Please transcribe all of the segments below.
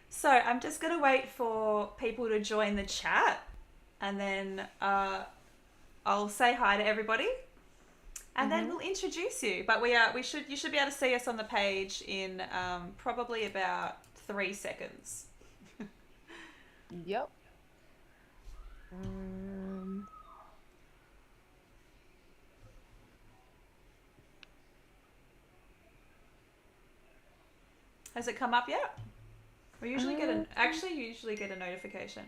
So I'm just going to wait for people to join the chat and then I'll say hi to everybody and then we'll introduce you. But you should be able to see us on the page in probably about 3 seconds. Yep. Has it come up yet? We usually usually get a notification.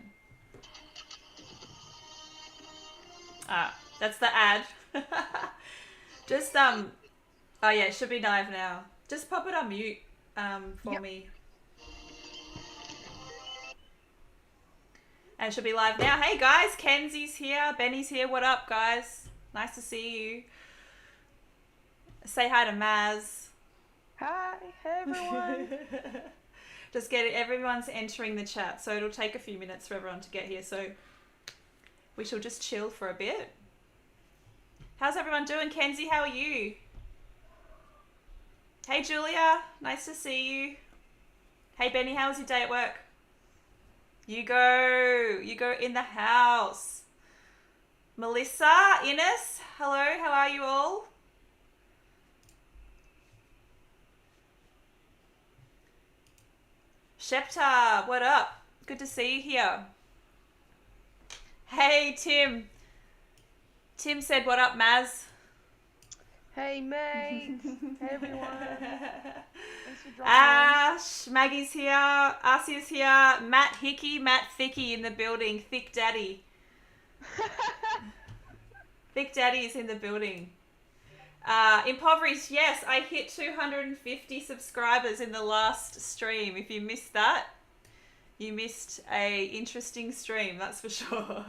That's the ad. Just oh yeah, it should be live now. Just pop it on mute for me. And it should be live now. Hey guys, Kenzie's here, Benny's here. What up, guys? Nice to see you. Say hi to Maz. Hi, hey everyone. Just everyone's entering the chat, so it'll take a few minutes for everyone to get here. So we shall just chill for a bit. How's everyone doing? Kenzie, how are you? Hey Julia, nice to see you. Hey Benny, how was your day at work? You go in the house. Melissa, Ines, hello, how are you all? Shepta, what up? Good to see you here. Hey Tim. Tim said, what up, Maz? Hey mate. Hey everyone. Thanks for dropping Ash, Maggie's here. Asia's here. Matt Hickey, Matt Thicky in the building. Thick Daddy. Thick Daddy is in the building. Impoverished, yes, I hit 250 subscribers in the last stream. If you missed that, you missed a interesting stream, that's for sure.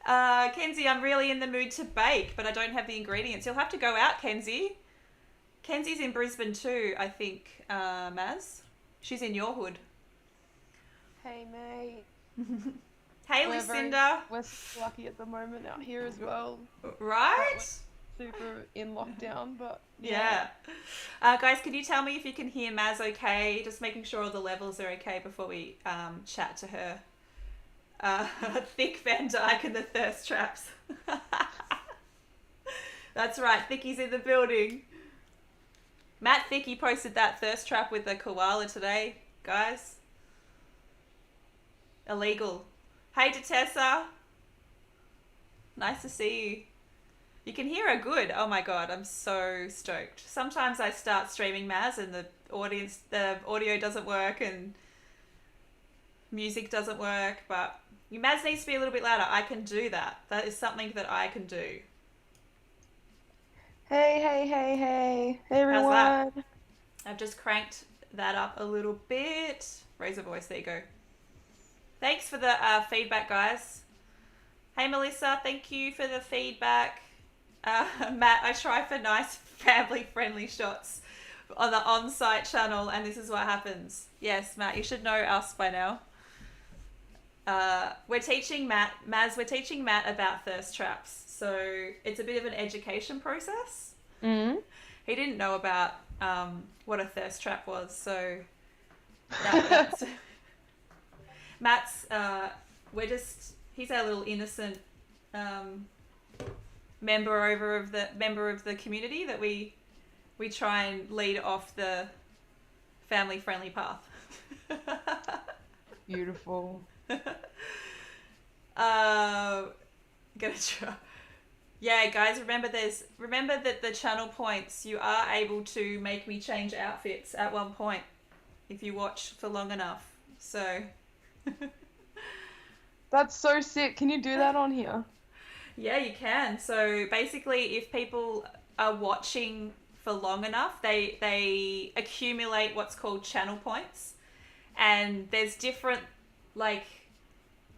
Kenzie, I'm really in the mood to bake, but I don't have the ingredients. You'll have to go out, Kenzie. Kenzie's in Brisbane too, I think, Maz. She's in your hood. Hey mate. Hey Lucinda. We're lucky at the moment out here as well. Right? Super in lockdown, but yeah. Guys, can you tell me if you can hear Maz okay? Just making sure all the levels are okay before we chat to her. Thick Van Dyke and the thirst traps. That's right, Thicky's in the building. Matt Thicky posted that thirst trap with the koala today, guys. Illegal. Hey Detessa. Nice to see you. You can hear her good. Oh my god, I'm so stoked. Sometimes I start streaming Maz and the audio doesn't work and music doesn't work, but Maz needs to be a little bit louder. I can do that. That is something that I can do. Hey everyone. How's that? I've just cranked that up a little bit. Raise a voice, there you go. Thanks for the feedback, guys. Hey Melissa, thank you for the feedback. Matt, I try for nice family-friendly shots on the on-site channel, and this is what happens. Yes, Matt, you should know us by now. We're teaching Matt about thirst traps. So it's a bit of an education process. Mm-hmm. He didn't know about what a thirst trap was, so Matt's he's our little innocent member of the community that we try and lead off the family friendly path. Beautiful. Gonna try. Yeah, guys, remember that the channel points, you are able to make me change outfits at one point if you watch for long enough. So That's so sick. Can you do that on here? yeah, you can. So basically, if people are watching for long enough, they accumulate what's called channel points, and there's different, like,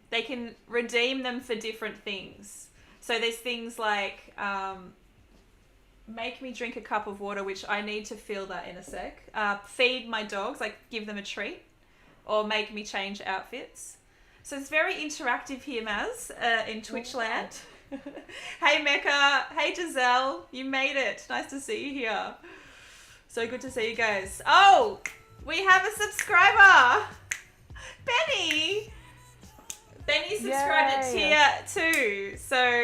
they can redeem them for different things. So there's things like make me drink a cup of water, which I need to feel that in a sec. Feed my dogs, like give them a treat, or make me change outfits. So it's very interactive here, Maz, in Twitch land. Hey Mecca, hey Giselle, you made it. Nice to see you here. So good to see you guys. Oh, we have a subscriber. Benny. Benny subscribed at Yay. tier 2. So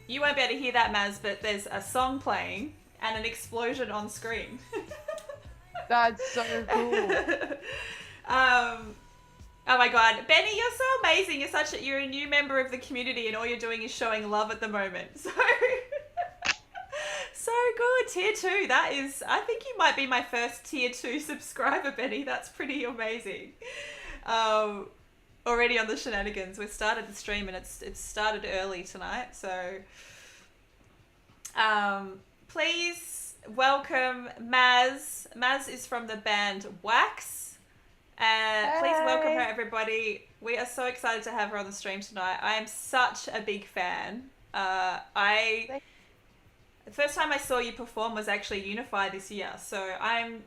you won't be able to hear that, Maz, but there's a song playing and an explosion on screen. That's so cool. Oh my god, Benny, you're so amazing. You're a new member of the community, and all you're doing is showing love at the moment. So so good. Tier 2. That is, I think you might be my first tier 2 subscriber, Benny. That's pretty amazing. Already on the shenanigans. We've started the stream and it's started early tonight. So please welcome Maz. Maz is from the band Waax. Please welcome her, everybody. We are so excited to have her on the stream tonight. I am such a big fan. The first time I saw you perform was actually Unify this year. So I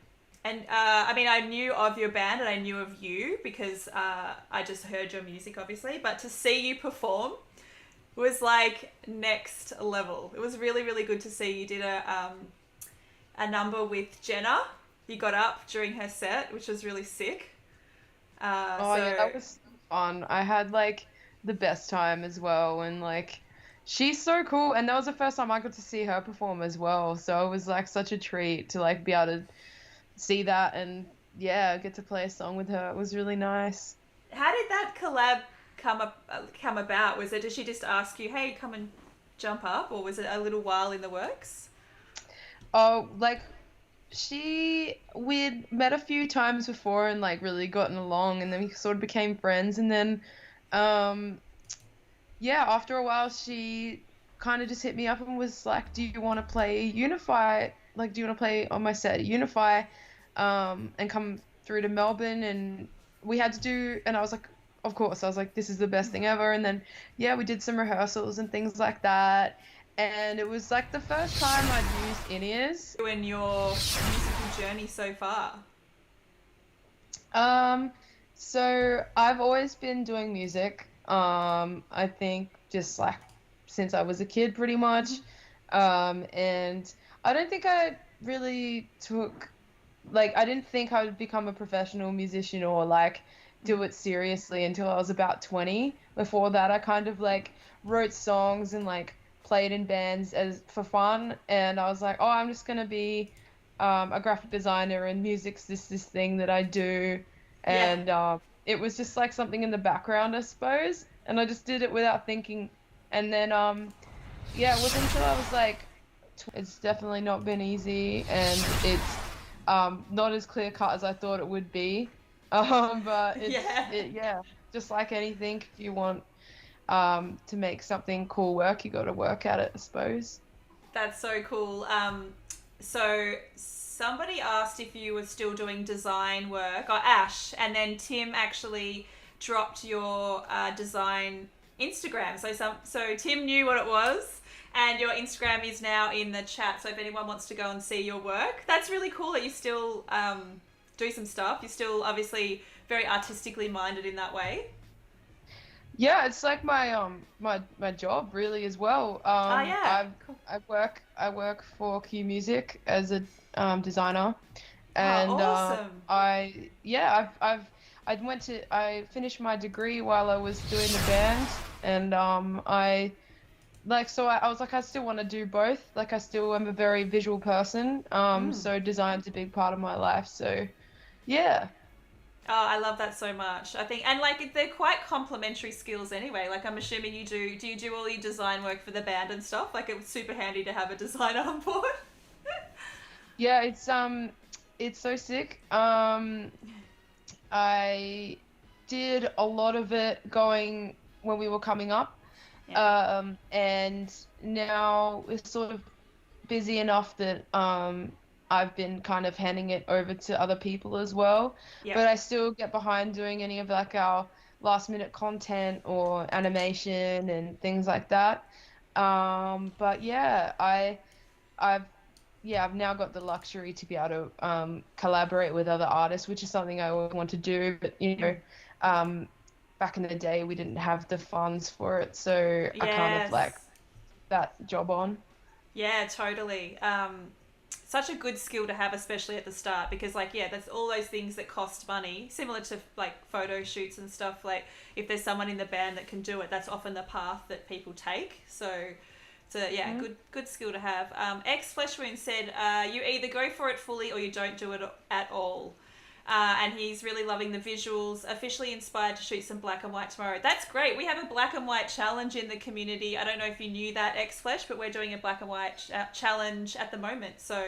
knew of your band and I knew of you because I just heard your music, obviously. But to see you perform was like next level. It was really, really good to see. You did a number with Jenna. You got up during her set, which was really sick. Yeah, that was fun. I had like the best time as well, and like she's so cool, and that was the first time I got to see her perform as well. So it was like such a treat to like be able to see that and yeah, get to play a song with her. It was really nice. How did that collab come about? Did she just ask you, hey, come and jump up, or was it a little while in the works? Oh, like we'd met a few times before and like really gotten along, and then we sort of became friends, and then yeah, after a while she kind of just hit me up and was like, do you want to play Unify, like do you want to play on my set Unify and come through to Melbourne? And we had to do, and I was like, of course. I was like, this is the best thing ever. And then yeah, we did some rehearsals and things like that. And it was like the first time I'd used in-ears. In your musical journey so far? So I've always been doing music. I think just like since I was a kid, pretty much. And I don't think I really I didn't think I would become a professional musician or like do it seriously until I was about 20. Before that, I kind of like wrote songs and like played in bands for fun, and I was like, oh, I'm just gonna be a graphic designer, and music's this thing that I do, and it was just like something in the background, I suppose, and I just did it without thinking, and then yeah, it wasn't until I was like, it's definitely not been easy, and it's not as clear cut as I thought it would be, but it's just like anything, if you want to make something cool work, you got to work at it, I suppose. That's so cool. So somebody asked if you were still doing design work, or Ash, and then Tim actually dropped your design Instagram. So Tim knew what it was, and your Instagram is now in the chat. So if anyone wants to go and see your work, that's really cool that you still do some stuff. You're still obviously very artistically minded in that way. Yeah, it's like my my job really as well. Cool. I work for Q Music as a designer, and awesome. I finished my degree while I was doing the band, and I was like, I still want to do both. Like I still am a very visual person, so design's a big part of my life. So yeah. Oh, I love that so much. I think, and like they're quite complementary skills anyway. Like I'm assuming do you do all your design work for the band and stuff? Like it was super handy to have a designer on board. Yeah, it's so sick. I did a lot of it going when we were coming up. And now we're sort of busy enough that I've been kind of handing it over to other people as well. Yep. But I still get behind doing any of like our last minute content or animation and things like that. But yeah, I've now got the luxury to be able to collaborate with other artists, which is something I always want to do. But you know, back in the day we didn't have the funds for it, so I kind of like that job on. Yeah, totally. such a good skill to have, especially at the start, because like, yeah, that's all those things that cost money, similar to like photo shoots and stuff. Like if there's someone in the band that can do it, that's often the path that people take. So yeah, good skill to have. Ex Flesh Wound said, you either go for it fully or you don't do it at all. And he's really loving the visuals. Officially inspired to shoot some black and white tomorrow. That's great. We have a black and white challenge in the community. I don't know if you knew that, X Flesh, but we're doing a black and white challenge at the moment. So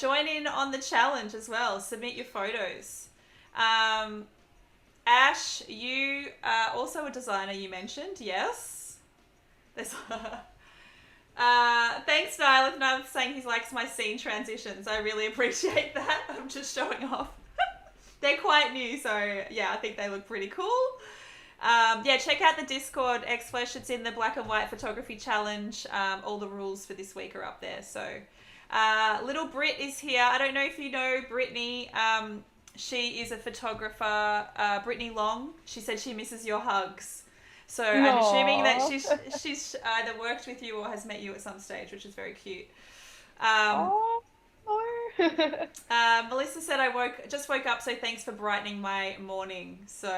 join in on the challenge as well. Submit your photos. Ash, you are also a designer, you mentioned. Yes. There's... thanks, Niall. If Niall's saying he likes my scene transitions, I really appreciate that. I'm just showing off. They're quite new, so yeah, I think they look pretty cool. Yeah, check out the Discord, X-Flesh. It's in the black and white photography challenge. All the rules for this week are up there. So, little Brit is here. I don't know if you know Brittany. She is a photographer. Brittany Long. She said she misses your hugs. So I'm assuming that she's either worked with you or has met you at some stage, which is very cute. Melissa said I just woke up, so thanks for brightening my morning. So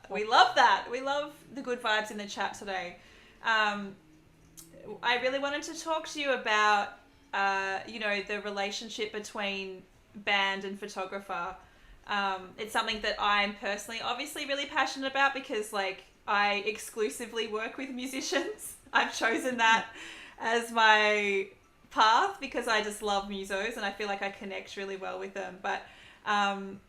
we love that. We love the good vibes in the chat today. I really wanted to talk to you about the relationship between band and photographer. It's something that I'm personally obviously really passionate about because like I exclusively work with musicians. I've chosen that as my path because I just love musos and I feel like I connect really well with them. But so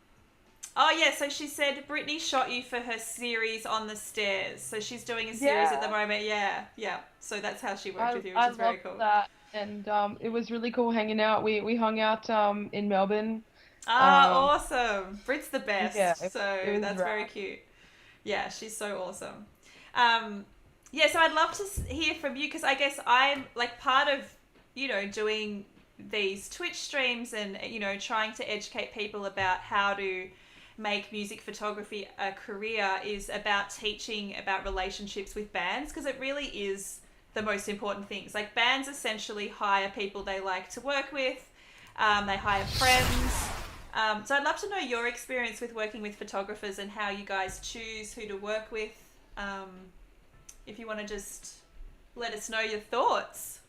she said Brittany shot you for her series On the Stairs. So she's doing a series at the moment. Yeah. So that's how she worked with you, which is very cool. That. And it was really cool hanging out. We hung out in Melbourne. Awesome. Brit's the best. Yeah, so that's very cute. Yeah, she's so awesome. So I'd love to hear from you because I guess I'm like part of, doing these Twitch streams and, trying to educate people about how to make music photography a career is about teaching about relationships with bands because it really is the most important things. Like bands essentially hire people they like to work with. They hire friends. So I'd love to know your experience with working with photographers and how you guys choose who to work with. If you want to just let us know your thoughts.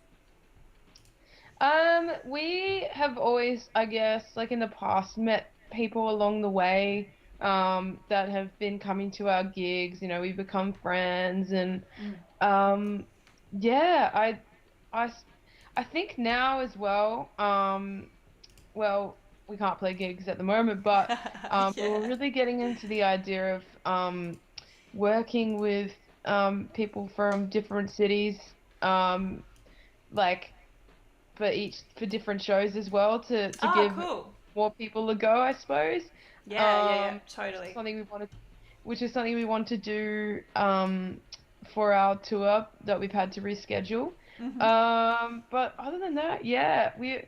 We have always, I guess, like in the past, met people along the way that have been coming to our gigs. We've become friends and I think now as well, we can't play gigs at the moment, but we're really getting into the idea of working with people from different cities, like for different shows as well to give more people a go, I suppose. Yeah, totally. Which is something we want to do for our tour that we've had to reschedule. Mm-hmm. But other than that, we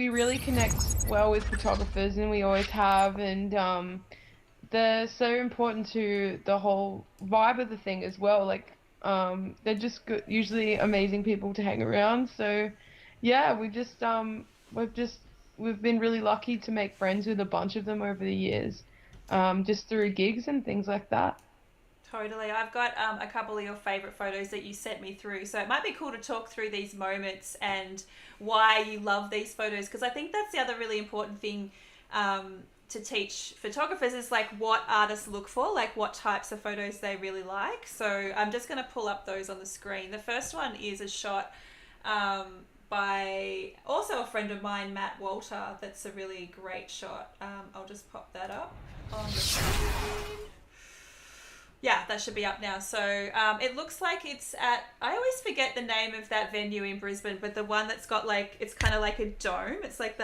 really connect well with photographers and we always have, and they're so important to the whole vibe of the thing as well. Like they're just usually amazing people to hang around. So yeah, we've been really lucky to make friends with a bunch of them over the years, just through gigs and things like that. Totally. I've got a couple of your favourite photos that you sent me through. So it might be cool to talk through these moments and why you love these photos. Because I think that's the other really important thing to teach photographers is like what artists look for, like what types of photos they really like. So I'm just going to pull up those on the screen. The first one is a shot by also a friend of mine, Matt Walter. That's a really great shot. I'll just pop that up on the screen. Yeah, that should be up now. So it looks like it's at, I always forget the name of that venue in Brisbane, but the one that's got like, it's kind of like a dome. It's like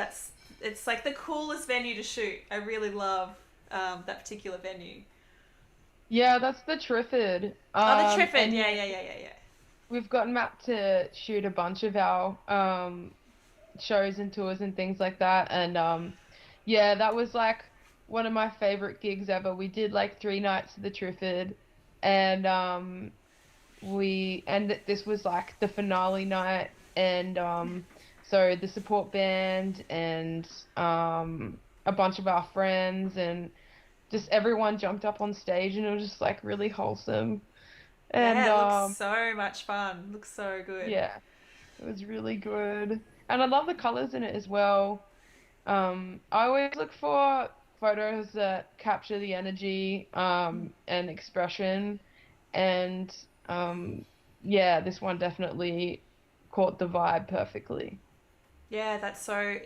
it's like the coolest venue to shoot. I really love that particular venue. Yeah, that's the Triffid. The Triffid. Yeah. We've gotten Matt to shoot a bunch of our shows and tours and things like that. And that was like one of my favorite gigs ever. We did like 3 nights of the Triffid, and this was like the finale night, and so the support band and a bunch of our friends and just everyone jumped up on stage and it was just like really wholesome. And Yeah, it looks so much fun. Looks so good. yeah, it was really good. And I love the colors in it as well. I always look for photos that capture the energy and expression. And yeah, this one definitely caught the vibe perfectly. Yeah, that's so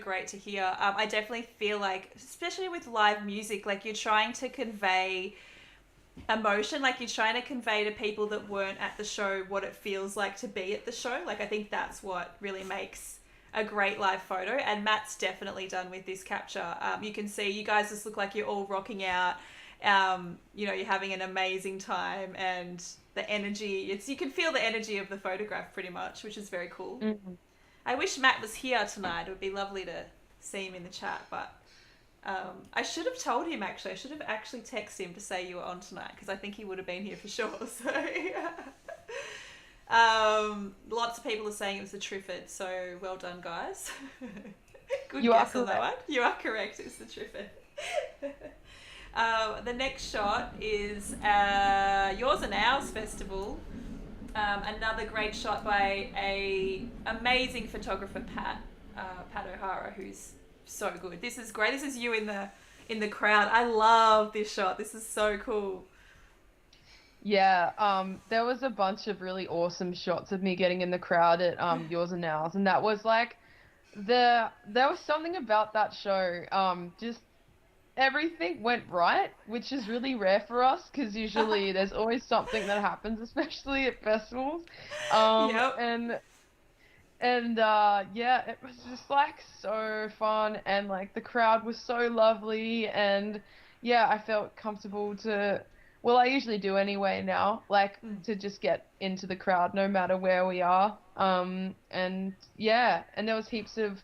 great to hear. I definitely feel like, especially with live music, like you're trying to convey emotion, like you're trying to convey to people that weren't at the show what it feels like to be at the show. Like I think that's what really makes a great live photo, and Matt's definitely done with this capture. You can see you guys just look like you're all rocking out. You're having an amazing time, and the energy. It's you can feel the energy of the photograph pretty much, which is very cool. Mhm. I wish Matt was here tonight. It would be lovely to see him in the chat, but I should have told him actually. I should have actually texted him to say you were on tonight because I think he would have been here for sure. So, lots of people are saying it was the Triffid. So well done, guys. Good You are guess on that correct. one. You are correct. It's the Triffid. The next shot is Yours and Ours Festival. Another great shot by a amazing photographer, Pat O'Hara, who's so good. This is great. This is you in the crowd. I love this shot. This is so cool. Yeah, there was a bunch of really awesome shots of me getting in the crowd at Yours and Ours, and that was like there was something about that show. Just everything went right, which is really rare for us because usually there's always something that happens, especially at festivals. Um, Yep. and yeah, it was just like so fun and like the crowd was so lovely and yeah, I felt comfortable to well, I usually do anyway now, like Mm. to just get into the crowd no matter where we are. And yeah, and there was heaps of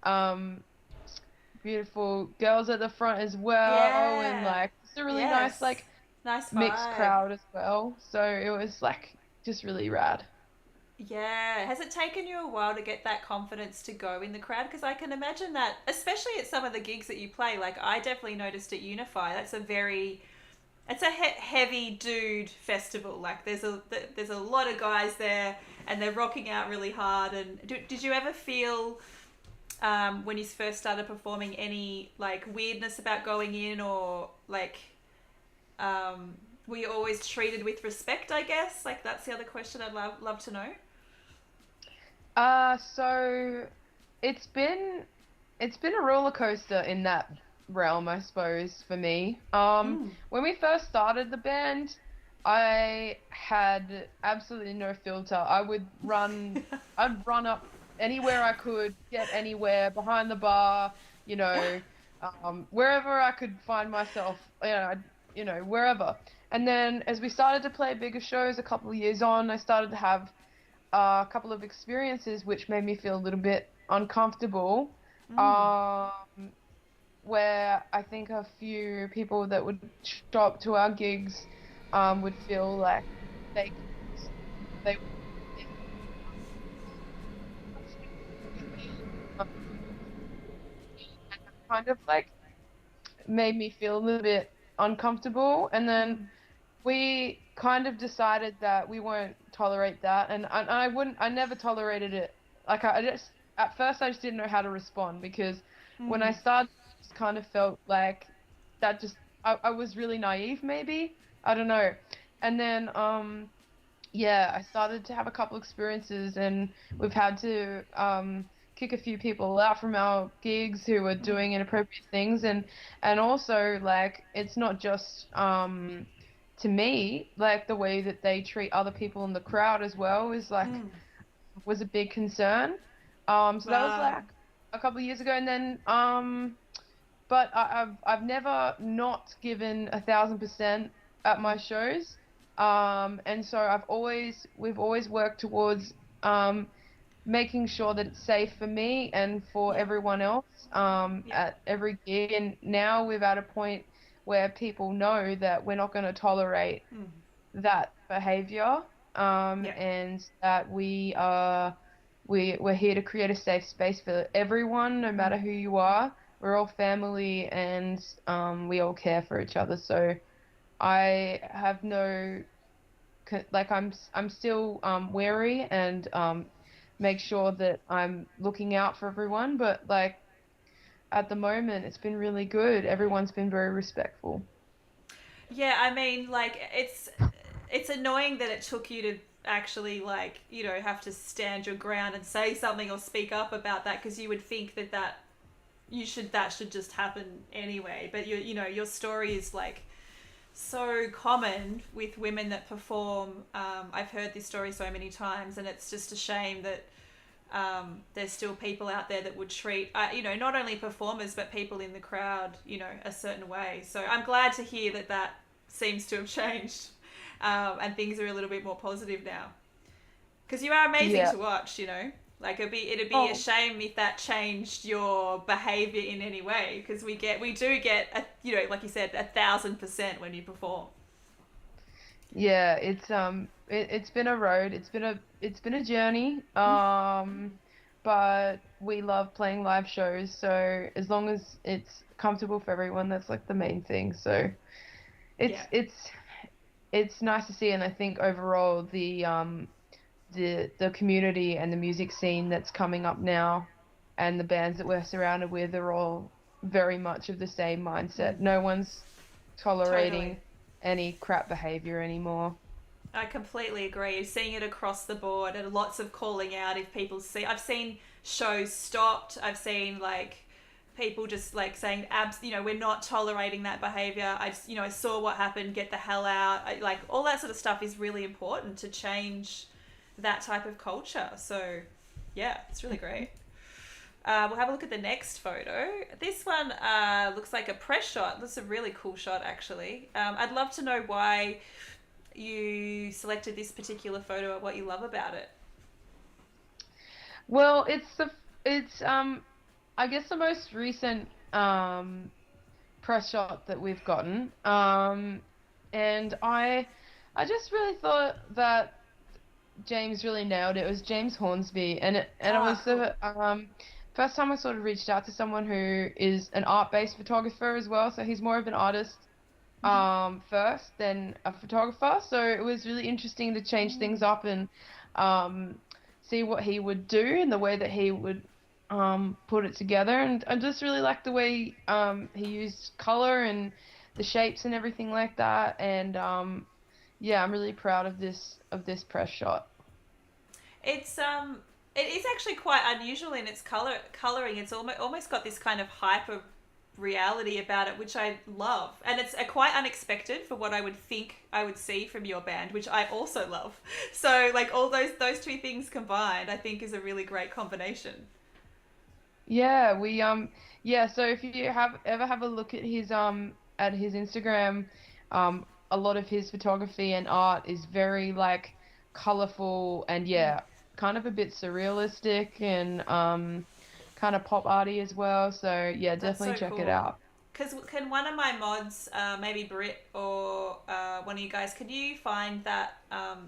um beautiful girls at the front as well and Yeah. like it's a really nice Yes. like Nice mixed vibe. crowd as well. So it was like just really rad. Yeah. Has it taken you a while to get that confidence to go in the crowd? Because I can imagine that, especially at some of the gigs that you play. Like I definitely noticed at Unify. It's a heavy dude festival. Like there's a lot of guys there, and they're rocking out really hard. And did you ever feel when you first started performing any like weirdness about going in, or like were you always treated with respect? I guess like that's the other question I'd love to know. So it's been it's been a roller coaster in that realm, I suppose, for me. Mm. When we first started the band, I had absolutely no filter. I'd run up anywhere I could, get anywhere, behind the bar, you know, wherever I could find myself, wherever. And then as we started to play bigger shows a couple of years on, I started to have a couple of experiences which made me feel a little bit uncomfortable. Mm. Um, where I think a few people that would show up to our gigs would feel like they they kind of like made me feel a little bit uncomfortable. And then Mm. we kind of decided that we won't tolerate that, and I never tolerated it. Like I just at first I just didn't know how to respond because when I Mm. started, I just kind of felt like that just I was really naive maybe. I don't know. And then yeah, I started to have a couple experiences and we've had to kick a few people out from our gigs who were Mm. doing inappropriate things and also like it's not just to me, like the way that they treat other people in the crowd as well is like Mm. was a big concern. So that was Right. like a couple of years ago, and then but I've never not given 1,000% at my shows. And so we've always worked towards um making sure that it's safe for me and for Yeah. everyone else Yeah. at every gig. And now we're at a point where people know that we're not going to tolerate Mm. that behavior Yeah. and that we are. we're here to create a safe space for everyone, no matter who you are. We're all family, and we all care for each other. So I have no like I'm still wary and make sure that I'm looking out for everyone, but like at the moment it's been really good. Everyone's been very respectful. Yeah, I mean, like it's annoying that it took you to actually like have to stand your ground and say something or speak up about that, because you would think that should just happen anyway. But your story is like so common with women that perform. I've heard this story so many times, and it's just a shame that there's still people out there that would treat, not only performers but people in the crowd, a certain way. So I'm glad to hear that seems to have changed, and things are a little bit more positive now. Because you are amazing Yeah. to watch. Like it'd be a Oh, shame if that changed your behavior in any way. Because we do get like you said, 1,000% when you perform. yeah, it's been a road. It's been a journey. But we love playing live shows, so as long as it's comfortable for everyone, that's like the main thing. So Yeah. it's it's it's nice to see, and I think overall the community and the music scene that's coming up now and the bands that we're surrounded with are all very much of the same mindset. No one's Totally. tolerating any crap behavior anymore. I completely agree. Seeing it across the board, and lots of calling out if people see. I've seen shows stopped. I've seen like people just like saying, we're not tolerating that behavior. I saw what happened. Get the hell out. Like all that sort of stuff is really important to change that type of culture. So, yeah, it's really great. We'll have a look at the next photo. This one looks like a press shot. That's a really cool shot, actually. I'd love to know why you selected this particular photo and what you love about it. Well, it's I guess the most recent press shot that we've gotten. And I just really thought that James really nailed it. It was James Hornsby, and it Ah, was cool. the first time I sort of reached out to someone who is an art-based photographer as well. So he's more of an artist first than a photographer. So it was really interesting to change things up and um see what he would do and the way that he would put it together. And I just really liked the way he used color and the shapes and everything like that. And yeah, I'm really proud of this press shot. It's it is actually quite unusual in its coloring. It's almost got this kind of hyper reality about it, which I love, and it's quite unexpected for what I would think I would see from your band, which I also love. So like all those two things combined, I think is a really great combination. Yeah, yeah, so if you have a look at his Instagram, a lot of his photography and art is very like colorful and yeah, kind of a bit surrealistic and kind of pop arty as well. So yeah, That's definitely so check it cool. out. Because can one of my mods, maybe Britt or one of you guys, could you find that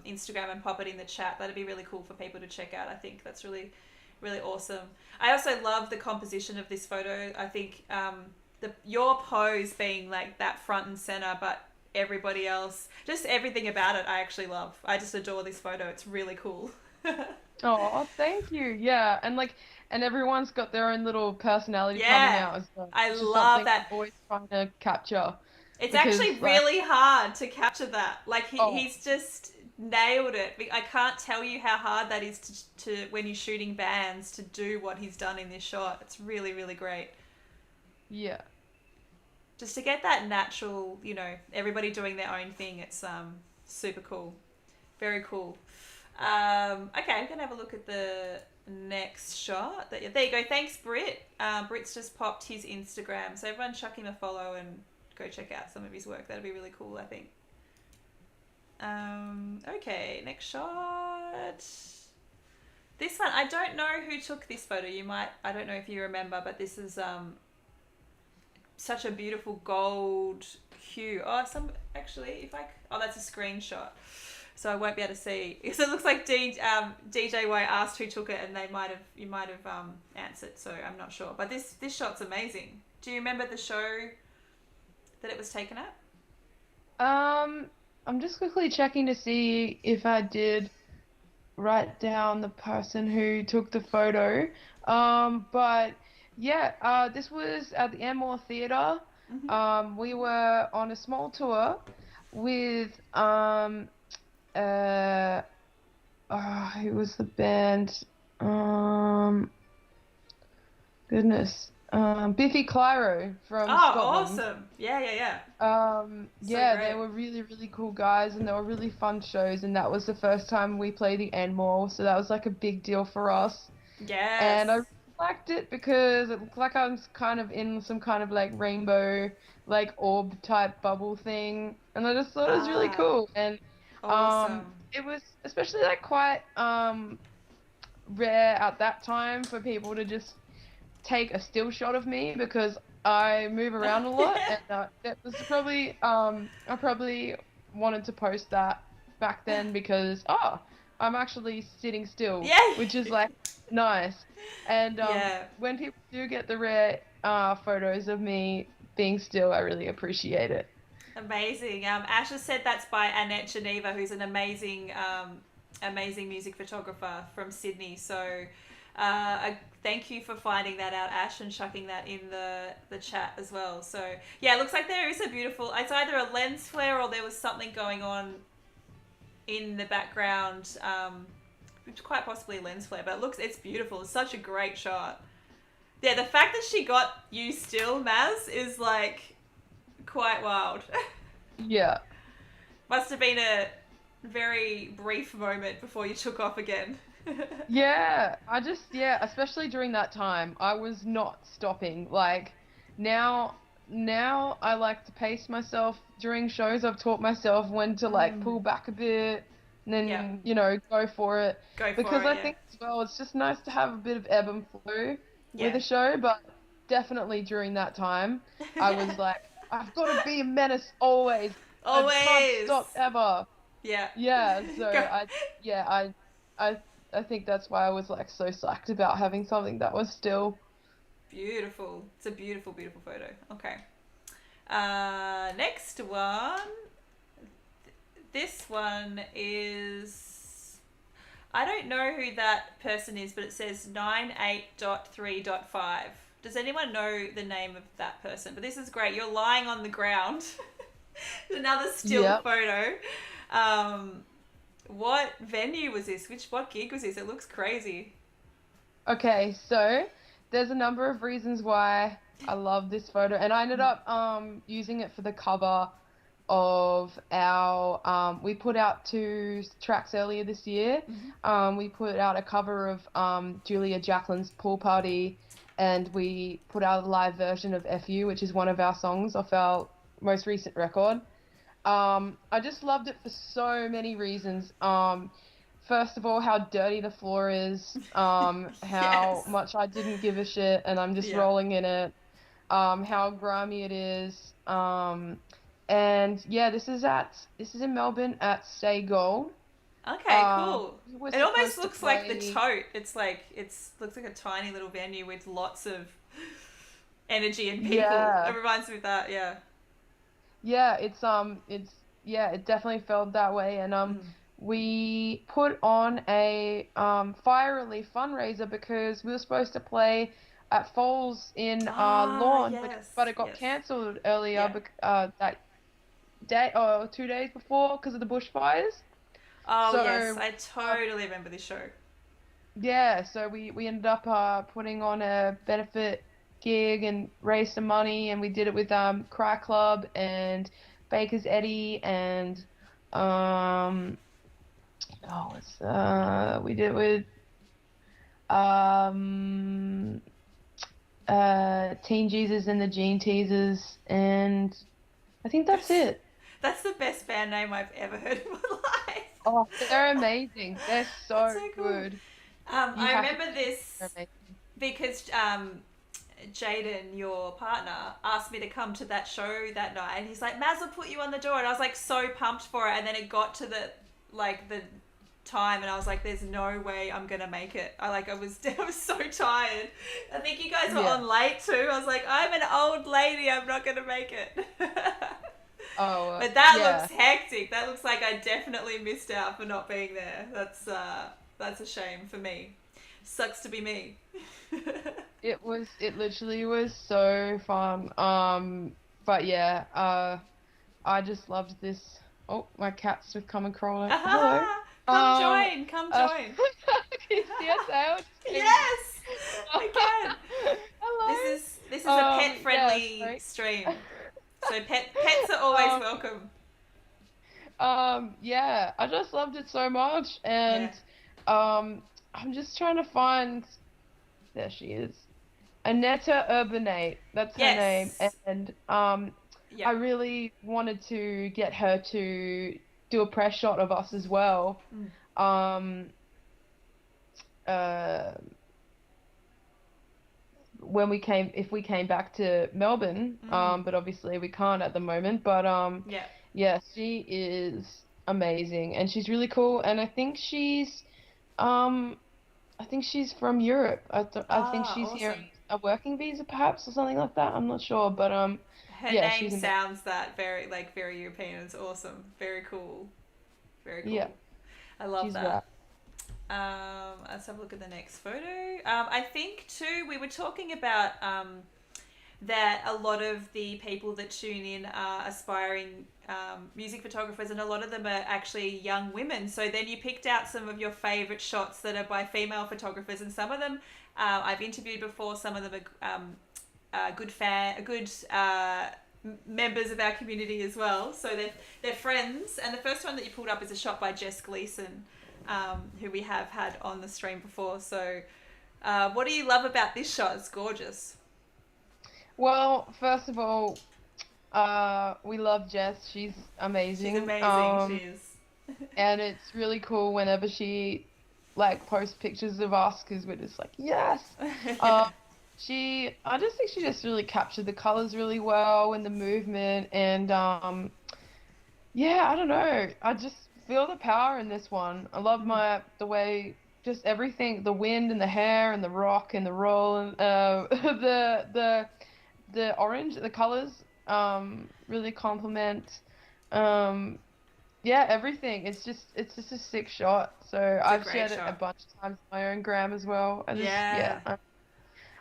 Instagram and pop it in the chat? That'd be really cool for people to check out. I think that's really, really awesome. I also love the composition of this photo. I think your pose being like that front and center, but everybody else, just everything about it, I actually love. I just adore this photo. It's really cool. Oh, thank you. Yeah, and like and everyone's got their own little personality coming Yeah, out as well, I which is love something I'm that. always trying to capture It's actually because like really hard to capture that. Like oh he's just nailed it. I can't tell you how hard that is to when you're shooting bands to do what he's done in this shot. It's really, really great. yeah. Just to get that natural, everybody doing their own thing. It's super cool. Very cool. Okay, I'm gonna have a look at the next shot. There you go. Thanks, Britt. Britt's just popped his Instagram, so everyone chuck him a follow and go check out some of his work. That'd be really cool, I think. Okay, next shot. This one, I don't know who took this photo. I don't know if you remember, but this is such a beautiful gold hue. Oh, actually, oh, that's a screenshot. so I won't be able to see. So it looks like DJ Y asked who took it, and you might have answered. So I'm not sure, but this shot's amazing. Do you remember the show that it was taken at? Um, I'm just quickly checking to see if I did write down the person who took the photo. But yeah, this was at the Enmore Theatre. Mm-hmm. We were on a small tour with uh who was the band? Um, Goodness. Biffy Clyro from Oh, Scotland. awesome! Yeah, yeah, yeah. So Yeah, they great. were really, really cool guys, and they were really fun shows, and that was the first time we played the Enmore, so that was like a big deal for us. And I Yes. really liked it because it looked like I was kind of in some kind of like rainbow, like orb type bubble thing, and I just thought it was really Ah, cool. And awesome. it was especially like quite rare at that time for people to just take a still shot of me because I move around a lot, and that was probably I probably wanted to post that back then because I'm actually sitting still, Yeah. which is like nice. And Yeah. when people do get the rare photos of me being still, I really appreciate it. Amazing. Ash has said that's by Annette Geneva, who's an amazing music photographer from Sydney. So, thank you for finding that out, Ash, and chucking that in the chat as well. So, yeah, it looks like there is a beautiful. It's either a lens flare or there was something going on in the background, quite possibly a lens flare. But it's beautiful. It's such a great shot. Yeah, the fact that she got you still, Maz, is like quite wild. Yeah. Must have been a very brief moment before you took off again. Yeah, yeah, especially during that time, I was not stopping. Like now, now I like to pace myself during shows. I've taught myself when to like Mm. pull back a bit and Yep. then, go for it. Go for Because it, I yeah. think as well, it's just nice to have a bit of ebb and flow with Yeah. a show, but definitely during that time, I was like, I've got to be a menace always. I can't Always. stop ever. Yeah. Yeah, so Go. yeah, I I think that's why I was like so psyched about having something that was still. Beautiful. It's a beautiful, beautiful photo. Okay. Next one. This one is. I don't know who that person is, but it says 98.3.5. Does anyone know the name of that person? But this is great. You're lying on the ground. Another still Yep. photo. What venue was this? What gig was this? It looks crazy. Okay, so there's a number of reasons why I love this photo, and I ended up using it for the cover of our we put out two tracks earlier this year. Mm-hmm. We put out a cover of Julia Jacqueline's Pool Party, and we put out a live version of FU, which is one of our songs off our most recent record. I just loved it for so many reasons. First of all, how dirty the floor is, how Yes. much I didn't give a shit and I'm just Yeah. rolling in it, how grimy it is. And yeah, this is in Melbourne at Stay Gold. Okay, cool. We're It almost supposed to looks like the play. tote. It's looks like a tiny little venue with lots of energy and people. Yeah. It reminds me of that, yeah. Yeah, yeah, it definitely felt that way. And Mm. we put on a fire relief fundraiser because we were supposed to play at Falls in Ah, Lawn, but yes, it got yes. cancelled earlier Yeah. that day or 2 days before because of the bushfires. Oh, yes. So I totally remember this show. yeah, so we ended up putting on a benefit gig and raised some money, and we did it with Cry Club and Baker's Eddie and um we did it with um Teen Jesus and the Gene Teasers, and I think that's That's, it. that's the best band name I've ever heard in my life. Oh, they're amazing. They're That's so so cool. good. You I have to. remember They're this amazing. because Jaden, your partner, asked me to come to that show that night, and he's like, "Maz will put you on the door," and I was like so pumped for it. And then it got to like the time, and I was like, there's no way I'm gonna make it. I was I was so tired. I think you guys were Yeah. on late too. I was like, I'm an old lady, I'm not gonna make it. Oh, But that yeah. looks hectic. That looks like I definitely missed out for not being there. That's a shame for me. Sucks to be me. It literally was so fun. But yeah, I just loved this. Oh, my cats have come and crawling. Hello. Come Um, join, come uh, join. can you see us out? Yes, I can. Hello. This is a pet Yeah, friendly sorry. stream. So pets are always Um, welcome. yeah, I just loved it so much, and Yeah. I'm just trying to find. There she is. Aneta Urbanate, that's her name, Yes. and I Yep. really wanted to get her to do a press shot of us as well. Mm. Um, uh, if we came back to Melbourne, Mm. but obviously we can't at the moment. But Yep. yeah, she is amazing, and she's really cool, and um, I think she's from Europe. I think Ah, she's here awesome. on a working visa, perhaps, or something like that. I'm not sure, but Her yeah, name she's amazing. sounds that very European. It's awesome. Very cool. Very Yeah, cool. I love she's right. that. Let's have a look at the next photo. I think too we were talking about that a lot of the people that tune in are aspiring music photographers, and a lot of them are actually young women. So then you picked out some of your favorite shots that are by female photographers, and some of them I've interviewed before. Some of them are good members of our community as well. So they're friends. And the first one that you pulled up is a shot by Jess Gleason, who we have had on the stream before. So, what do you love about this shot? It's gorgeous. Well, first of all, we love Jess. She's She's amazing. amazing. She is. And it's really cool whenever she like posts pictures of us because we're just like, yes. Yeah. I just think she just really captured the colors really well and the movement and yeah, I don't know. I just feel the power in this one. I love Mm. the way just everything, the wind and the hair and the rock and the roll and the orange, the colors really complement yeah, everything. It's just a sick shot. So It's a I've great shared it a shot. bunch of times on my own gram as well. Yeah.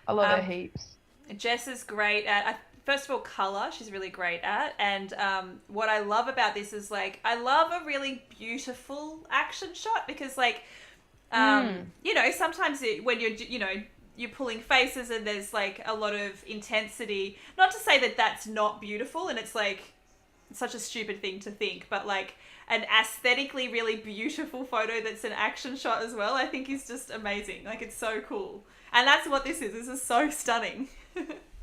I love it Um, heaps. Jess is great at, first of all, color. She's really great at, and what I love about this is like I love a really beautiful action shot because Mm. sometimes when you're pulling faces and there's like a lot of intensity. Not to say that that's not beautiful, and it's like such a stupid thing to think, but like an aesthetically really beautiful photo that's an action shot as well, I think is just amazing. Like it's so cool. And that's what this is. This is so stunning.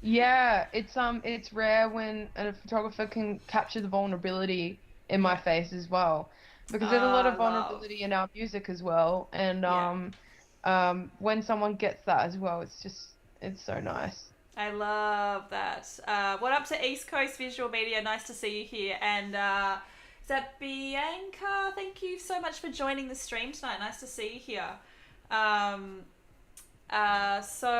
Yeah, it's rare when a photographer can capture the vulnerability in my Yeah. face as well. Because there's a lot of Love. vulnerability in our music as well. And Yeah. when someone gets that as well, it's so nice. I love that. What up to East Coast Visual Media? Nice to see you here. And is that Bianca? Thank you so much for joining the stream tonight. Nice to see you here. Um, so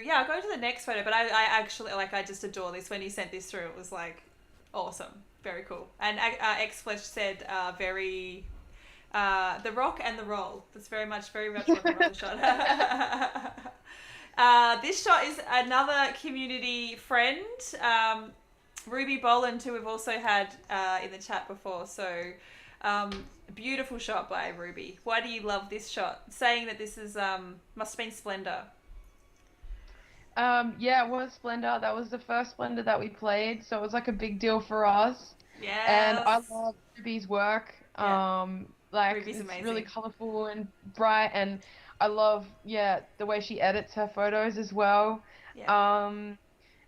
yeah, I'll go to the next photo. But I actually I just adore this. When you sent this through, it was like awesome, very cool. And X Flesh said very the rock and the roll. That's very much what the roll shot. This shot is another community friend, Ruby Boland, who we've also had in the chat before. So, beautiful shot by Ruby. Why do you love this shot? Saying that this is must have been Splendor. Yeah, it was Splendor. That was the first Splendor that we played, so it was like a big deal for us. And I Yes. love Ruby's work. Yeah, Like Ruby's it's really amazing. colorful and bright, and I love, yeah, the way she edits her photos as well. Yeah. Um,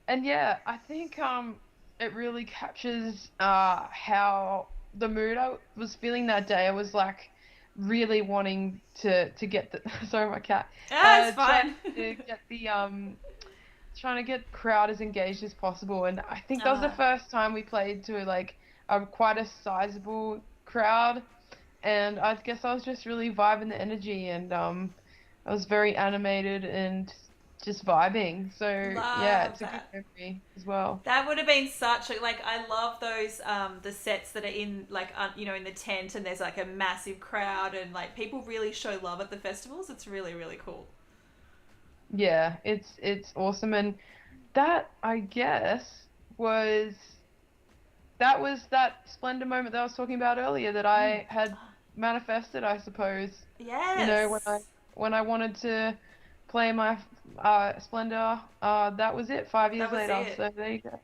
and yeah, I think it really captures how the mood I was feeling that day. I was like really wanting to get the sorry my cat Ah, it's trying fine. to get the trying to get crowd as engaged as possible. And I think that was the Ah, first time we played to like a quite a sizable crowd. and I guess I was just really vibing the energy, and I was very animated and just vibing. So yeah, Love it's a good that. memory as well. That would have been such a, like, I love those the sets that are in like you know, in the tent, and there's like a massive crowd, and like people really show love at the festivals. It's really really cool. Yeah, it's awesome, and that I guess was was that splendor moment that I was talking about earlier that Mm. I had manifested, I suppose. You know, Yes. when I wanted to play my splendor, that was it. Five That years was later, it. so there you go.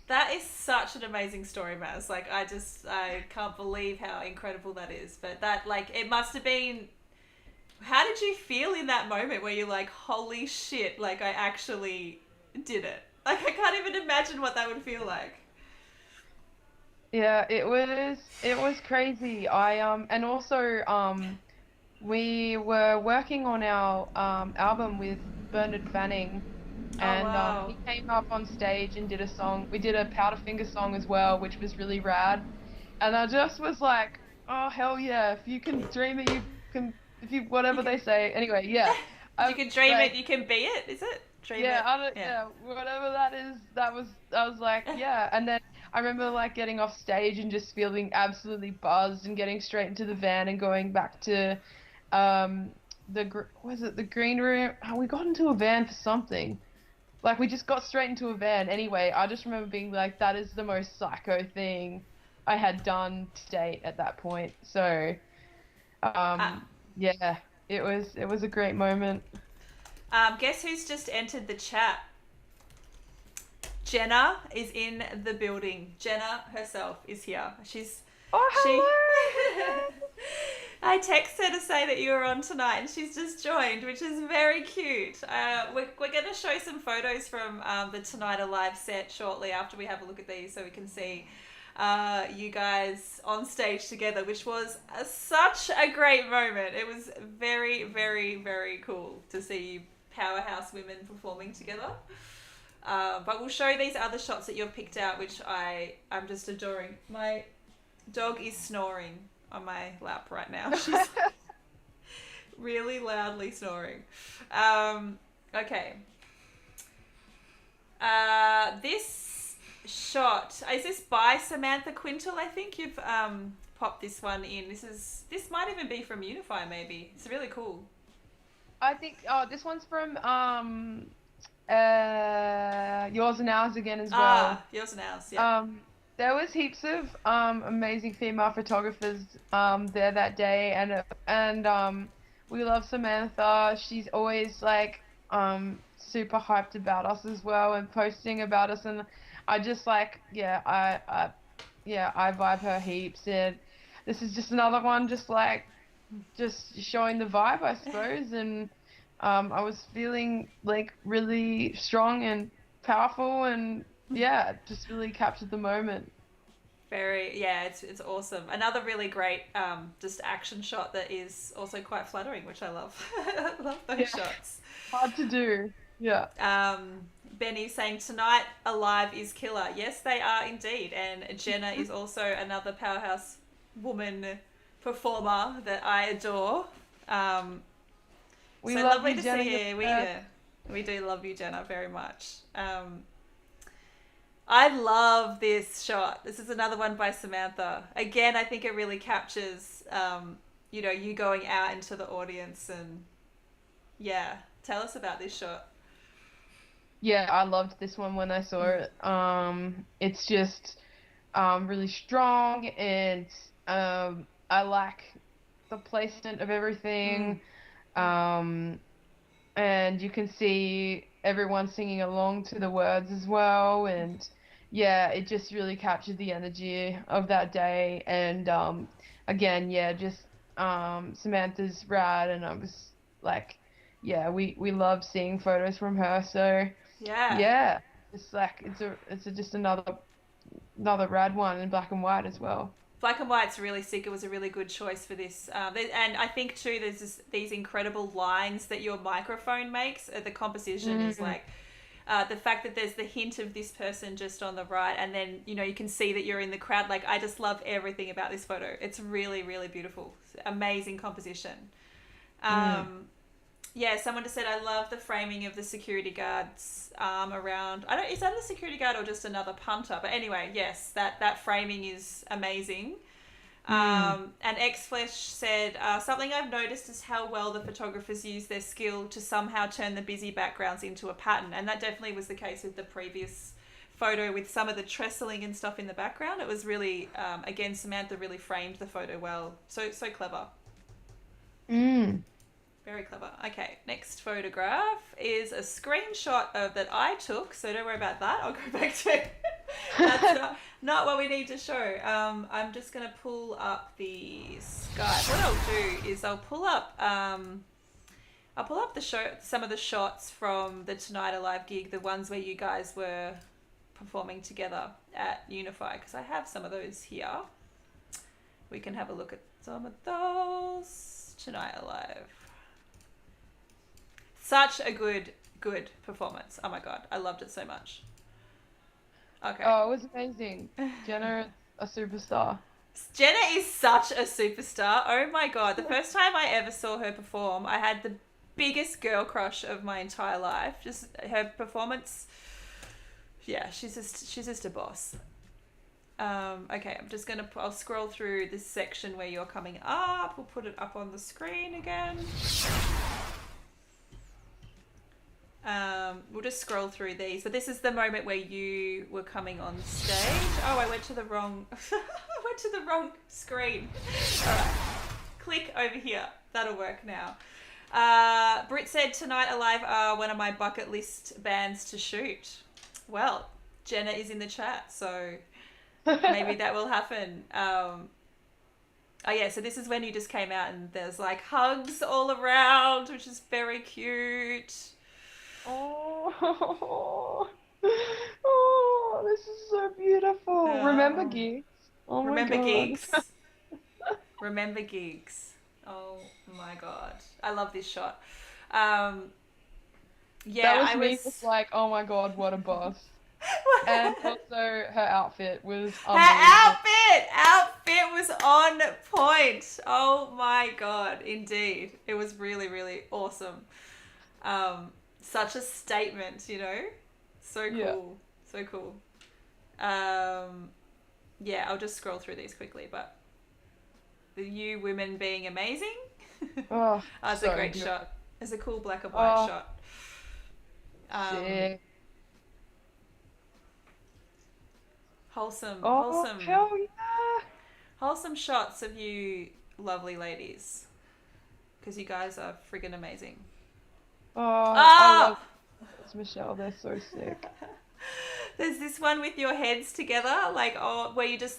That is such an amazing story, Maz. Like, I can't believe how incredible that is. But that, like, it must have been. How did you feel in that moment where you're like, holy shit, like, I actually did it? Like, I can't even imagine what that would feel like. Yeah, it was crazy. I and also we were working on our album with Bernard Fanning, Oh, and wow. he came up on stage and did a song. We did a Powderfinger song as well, which was really rad. And I just was like, oh hell yeah! If you can dream it, you can. If you You whatever can, they say. Anyway, yeah. you I can dream it, like you can be it, is it? Dream yeah, it. I don't, Yeah. yeah, whatever that is. That was I was like yeah, and then I remember like getting off stage and just feeling absolutely buzzed and getting straight into the van and going back to um was it the green room? Oh, we got into a van for something. Like we just got straight into a van. Anyway, I just remember being like, that is the most psycho thing I had done to date at that point. So, Uh, yeah, it was a great moment. guess who's just entered the chat? Jenna is in the building. Jenna herself is here. Oh, She. hello! I texted her to say that you were on tonight, and she's just joined, which is very cute. We're going to show some photos from the Tonight Alive set shortly after we have a look at these, so we can see you guys on stage together, which was such a great moment. It was very, very, very cool to see you powerhouse women performing together. But we'll show these other shots that you've picked out, which I'm just adoring. My dog is snoring on my lap right now. She's really loudly snoring. Okay. This shot is this by Samantha Quintal? I think you've popped this one in. This might even be from Unify. Maybe it's really cool. I think this one's from Yours and Ours again as well. Ah, yours and ours. Yeah. There was heaps of amazing female photographers there that day, and we love Samantha. She's always like super hyped about us as well and posting about us, and I just like yeah, I vibe her heaps, and this is just another one just like just showing the vibe, I suppose, and I was feeling like really strong and powerful, and yeah, just really captured the moment. Very, yeah, it's awesome. Another really great just action shot that is also quite flattering, which I love. I love those Yeah, shots. hard to do. Yeah. Benny saying tonight alive is killer. Yes, they are indeed, and Jenna is also another powerhouse woman performer that I adore. Um, We so love lovely you, to Jenna. see You're you. the best. We do love you, Jenna, very much. I love this shot. This is another one by Samantha. Again, I think it really captures, you know, you going out into the audience, and yeah, tell us about this shot. Yeah, I loved this one when I saw it. It's just really strong, and I like the placement of Mm. everything. Um, and you can see everyone singing along to the words as well, and yeah, it just really captured the energy of that day, and again, yeah, just Samantha's rad, and I was like, yeah, we love seeing photos from her, so Yeah. yeah, it's like just another rad one in black and white as well. Black and White's really sick. It was a really good choice for this. And I think too, there's these incredible lines that your microphone makes. The composition is Mm, like The fact that there's the hint of this person just on the right, and then you can see that you're in the crowd. Like, I just love everything about this photo. It's really, really beautiful. Amazing composition. Yeah, someone just said, I love the framing of the security guard's arm around. Is that the security guard or just another punter? But anyway, yes, that framing is amazing. And Xflesh said, something I've noticed is how well the photographers use their skill to somehow turn the busy backgrounds into a pattern. And that definitely was the case with the previous photo with some of the trestling and stuff in the background. It was really, again, Samantha really framed the photo well. So clever. Very clever. Okay, next photograph is a screenshot of that I took, so don't worry about that. I'll go back to that's not what we need to show. I'm just going to pull up the Skype. What I'll do is I'll pull up the show, some of the shots from the Tonight Alive gig, the ones where you guys were performing together at Unify, because I have some of those here. We can have a look at some of those. Tonight Alive. Such a good performance. Oh my god, I loved it so much. Okay. Oh, it was amazing. Jenna, a superstar. Jenna is such a superstar. Oh my god, the first time I ever saw her perform, I had the biggest girl crush of my entire life. Just her performance. Yeah, she's just a boss. Okay, I'll scroll through this section where you're coming up. We'll put it up on the screen again. We'll just scroll through these, but this is the moment where you were coming on stage. Oh, I went to the wrong screen. All right, click over here. That'll work now. Britt said Tonight Alive are one of my bucket list bands to shoot. Well, Jenna is in the chat, so maybe that will happen. Oh yeah, so this is when you just came out and there's like hugs all around, which is very cute. Oh, this is so beautiful. Remember gigs? Oh my Remember god. gigs? Remember gigs. Oh my god. I love this shot. Yeah, that was me just like, oh my god, what a boss. And also her outfit was amazing. Her outfit was on point. Oh my god, indeed. It was really, really awesome. Such a statement, So cool. Yeah. So cool. Yeah, I'll just scroll through these quickly, but you women being amazing. Oh, That's so a great good. shot. It's a cool black and white shot. Sick. Wholesome. Hell yeah. Wholesome shots of you lovely ladies. Because you guys are friggin' amazing. I love Michelle. They're so sick. There's this one with your heads together, where you just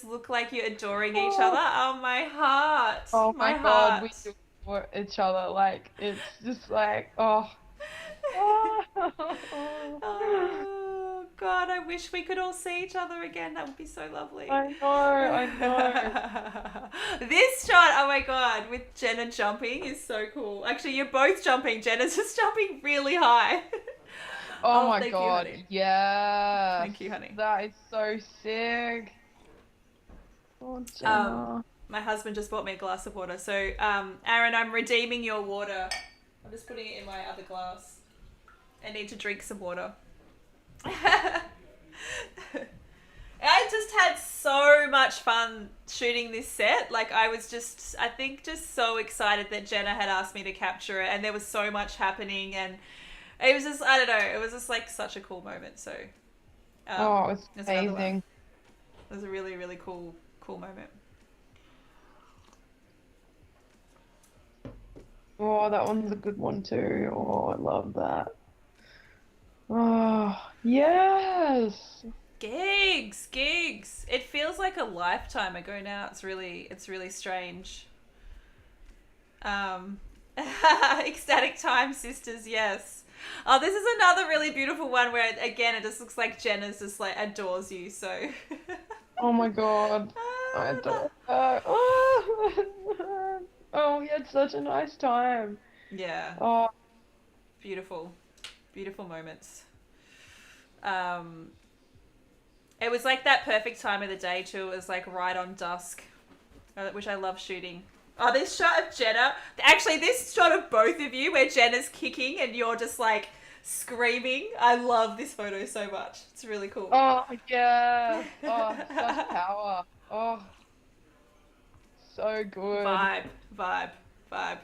look like you're adoring each other. Oh, my heart. Oh my god, heart. we do for each other. Like, it's just like, oh. Oh god, I wish we could all see each other again. That would be so lovely. I know. This shot, oh my god, with Jenna jumping is so cool. Actually, you're both jumping. Jenna's just jumping really high. Oh my thank god, you, honey. yeah. Thank you, honey. That is so sick. Oh, Jenna. My husband just bought me a glass of water. So, Aaron, I'm redeeming your water. I'm just putting it in my other glass. I need to drink some water. I just had so much fun shooting this set. Like, I was just so excited that Jenna had asked me to capture it, and there was so much happening, and it was just, I don't know, it was just like such a cool moment. So, it's amazing. It was a really, really cool moment. Oh, that one's a good one too. Oh, I love that. Oh, yes. Gigs. It feels like a lifetime ago now. It's really strange. Ecstatic Time Sisters, yes. Oh, this is another really beautiful one where, again, it just looks like Jenna's just like adores you, so. Oh my god. I adore her. Oh, we had such a nice time. Yeah. Oh. Beautiful moments. Um, it was like that perfect time of the day too. It was like right on dusk, which I love shooting. Oh, this shot of Jenna. Actually, this shot of both of you where Jenna's kicking and you're just like screaming. I love this photo so much. It's really cool. Oh, yes. Oh, such power. Oh, so good. Vibe, vibe, vibe.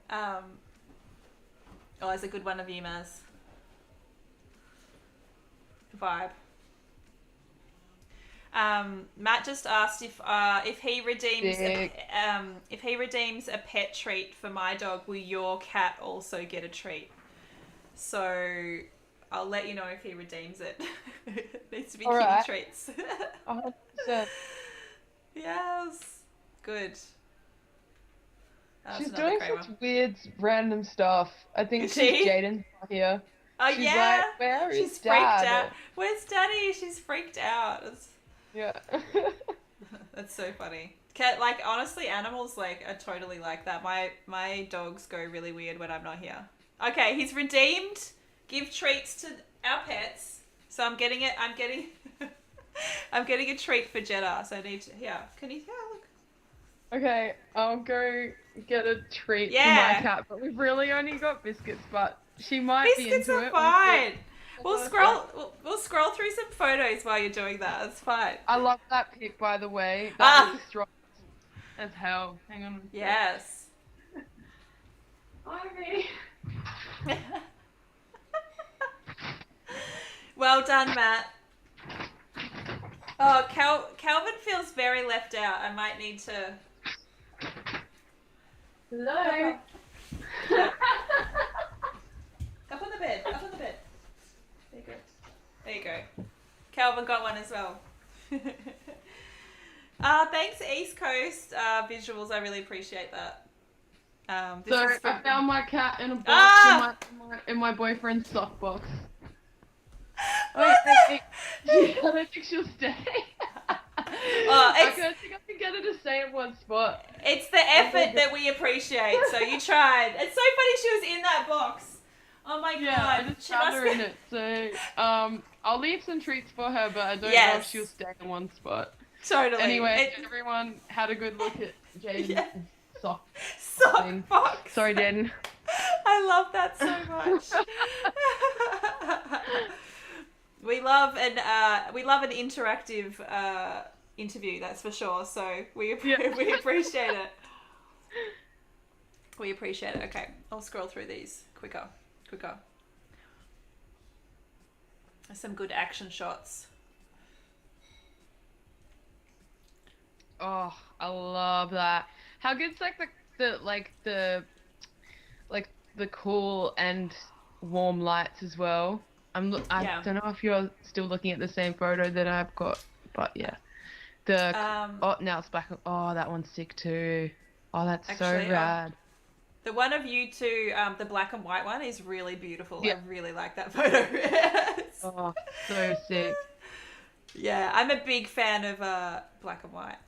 Um, oh, it's a good one of you, Maz. Vibe. Matt just asked if he redeems if he redeems a pet treat for my dog, will your cat also get a treat? So I'll let you know if he redeems it. It needs to be kitty treats. 100%. Yes, good. She's doing such weird, random stuff. I think Is because she? Jaden's not here. Oh She's yeah, like, where she's is freaked Dad? out. Where's Daddy? She's freaked out. Yeah. That's so funny. Cat, like honestly, animals like are totally like that. My dogs go really weird when I'm not here. Okay, he's redeemed. Give treats to our pets. So I'm getting it. I'm getting. I'm getting a treat for Jenna. So I need to. Yeah. Can you? Yeah. Look. Okay, I'll go get a treat for my cat, but we've really only got biscuits, but she might be into it. Biscuits are fine. We'll scroll through some photos while you're doing that. It's fine. I love that pic, by the way. That was strong as hell. Hang on. Yes. Ivy. Well done, Matt. Oh, Calvin feels very left out. I might need to. Hello. Up on the bed. Up on the bed. There you go. There you go. Calvin got one as well. Thanks, East Coast visuals. I really appreciate that. I found my cat in a box in my boyfriend's sock box. I don't think she'll stay. I think I can get her to stay in one spot. It's the effort that we appreciate. So you tried. It's so funny she was in that box. Oh my god. I just found her in it. So I'll leave some treats for her, but I don't know if she'll stay in one spot. Totally. Anyway, everyone had a good look at Jaden's sock box. Sorry, Jaden. I love that so much. We love an interactive interview, that's for sure. So we appreciate it. We appreciate it. Okay, I'll scroll through these quicker. Some good action shots. Oh, I love that. How good's like the cool and warm lights as well. I don't know if you're still looking at the same photo that I've got, but yeah. Now it's black. Oh, that one's sick too. Oh, that's actually, so rad. The one of you two, the black and white one, is really beautiful. Yeah. I really like that photo. Oh, so sick. Yeah, I'm a big fan of black and white.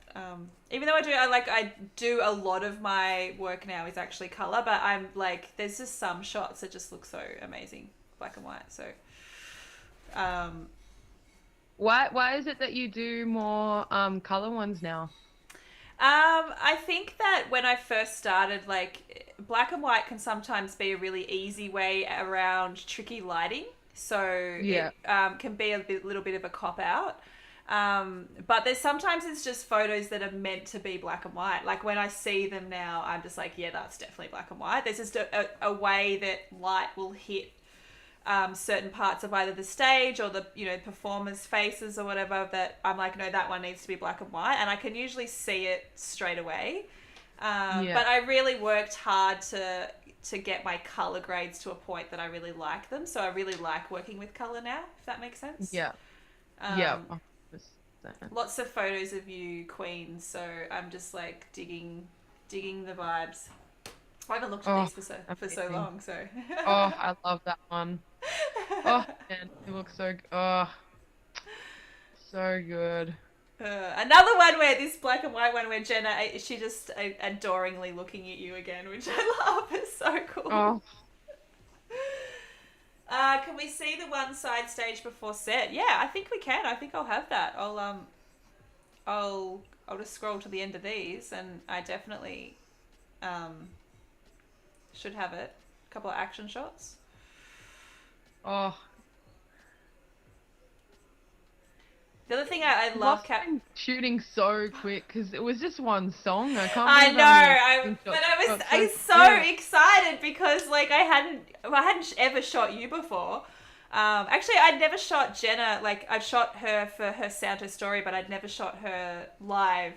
Even though I do a lot of my work now is actually color, but I'm like, there's just some shots that just look so amazing, black and white. So, why is it that you do more color ones now? I think that when I first started, like black and white can sometimes be a really easy way around tricky lighting. So it can be a little bit of a cop out. But there's sometimes it's just photos that are meant to be black and white. Like when I see them now, I'm just like, yeah, that's definitely black and white. There's just a way that light will hit certain parts of either the stage or the performers' faces or whatever that I'm like, no, that one needs to be black and white, and I can usually see it straight away. But I really worked hard to get my color grades to a point that I really like them. So I really like working with color now, if that makes sense. Yeah. Yeah. Lots of photos of you, Queen. So I'm just like digging the vibes. I haven't looked at these for so long. So. Oh, I love that one. Oh, man, it looks so good. Another one where this black and white one where Jenna, she just adoringly looking at you again, which I love. It's so cool. Oh. Can we see the one side stage before set? Yeah, I think we can. I think I'll have that. I'll just scroll to the end of these, and I definitely um should have it. A couple of action shots. Oh, The other thing I love must have been shooting so quick because it was just one song. I can't I believe how many know, acting but shots I got was so quick. excited because like I hadn't ever shot you before. Actually, I'd never shot Jenna. Like I'd shot her for her Santa story, but I'd never shot her live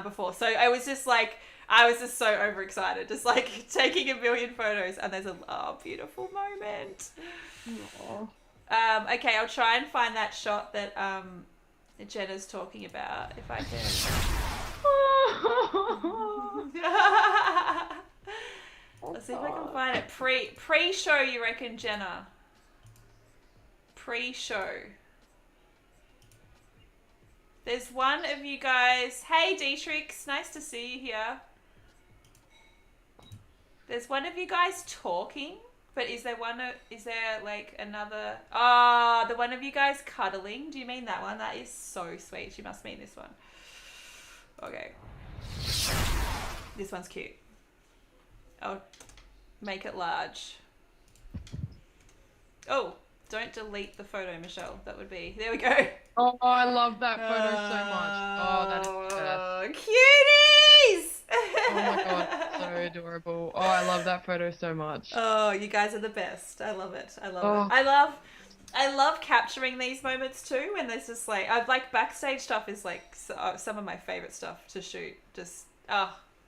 before. So I was just so overexcited, just like taking a million photos, and there's a beautiful moment. Aw. Okay, I'll try and find that shot that Jenna's talking about if I can. Let's see if I can find it. Pre-show, you reckon, Jenna? Pre-show. There's one of you guys. Hey, Dietrich, nice to see you here. There's one of you guys talking, but is there like another? Ah, the one of you guys cuddling. Do you mean that one? That is so sweet. You must mean this one. Okay. This one's cute. I'll make it large. Oh, don't delete the photo, Michelle. That would be. There we go. Oh, I love that photo so much. Oh, that is the best. Cuties! Oh my god, so adorable. Oh, I love that photo so much. Oh, you guys are the best. I love it. I love Oh. it. I love capturing these moments too. And there's just like I like backstage stuff is like some of my favorite stuff to shoot. Just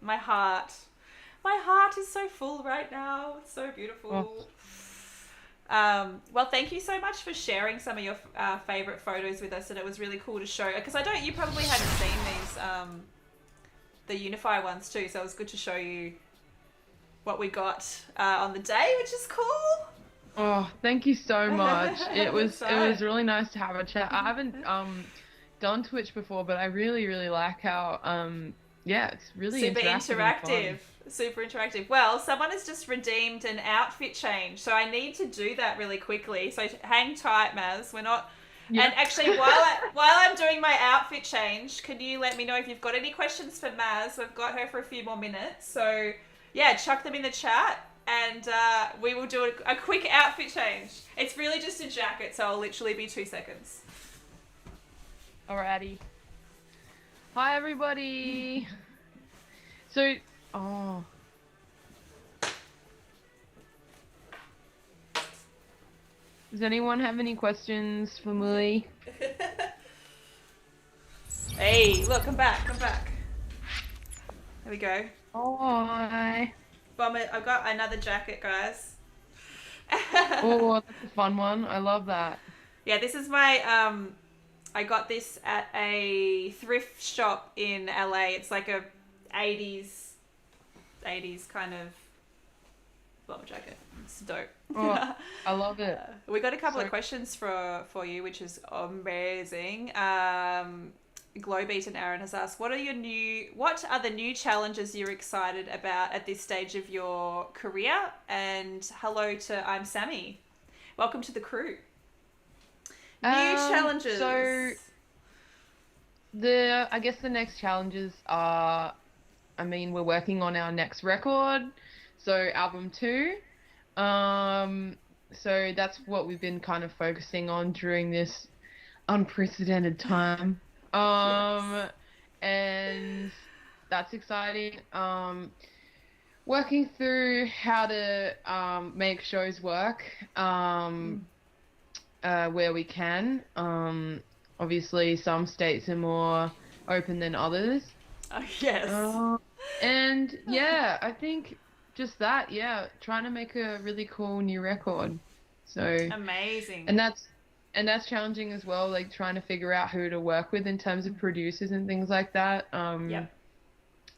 my heart is so full right now. It's so beautiful. Oh. Well, thank you so much for sharing some of your favorite photos with us, and it was really cool to show. Because you probably hadn't seen these, the Unify ones too. So it was good to show you what we got on the day, which is cool. Oh, thank you so much. It was Sorry. really nice to have a chat. I haven't done Twitch before, but I really like how yeah, it's really Super interactive. And Super interactive. Well, someone has just redeemed an outfit change, so I need to do that really quickly. So hang tight, Maz. We're not. Yeah. And actually, while I'm doing my outfit change, can you let me know if you've got any questions for Maz? We've got her for a few more minutes, so yeah, chuck them in the chat, and we will do a quick outfit change. It's really just a jacket, so I'll literally be 2 seconds. Alrighty. Hi everybody. So, oh. Does anyone have any questions for Millie? Hey, look, come back. There we go. Oh, hi. Vomit. I've got another jacket, guys. Oh, that's a fun one. I love that. Yeah, this is my I got this at a thrift shop in LA. It's like a 80s kind of bomber jacket. It's dope. Oh, I love it. We got a couple of questions for you, which is amazing. Glowbeat and Aaron has asked, what are the new challenges you're excited about at this stage of your career? And hello to I'm Sammy. Welcome to the crew. New challenges. So I guess the next challenges are, we're working on our next record, so album 2. So that's what we've been kind of focusing on during this unprecedented time. Yes. And that's exciting. Working through how to make shows work. Where we can. Obviously, some states are more open than others. Oh, yes. And yeah, I think just that, trying to make a really cool new record. So amazing. And that's challenging as well, like trying to figure out who to work with in terms of producers and things like that. Yep.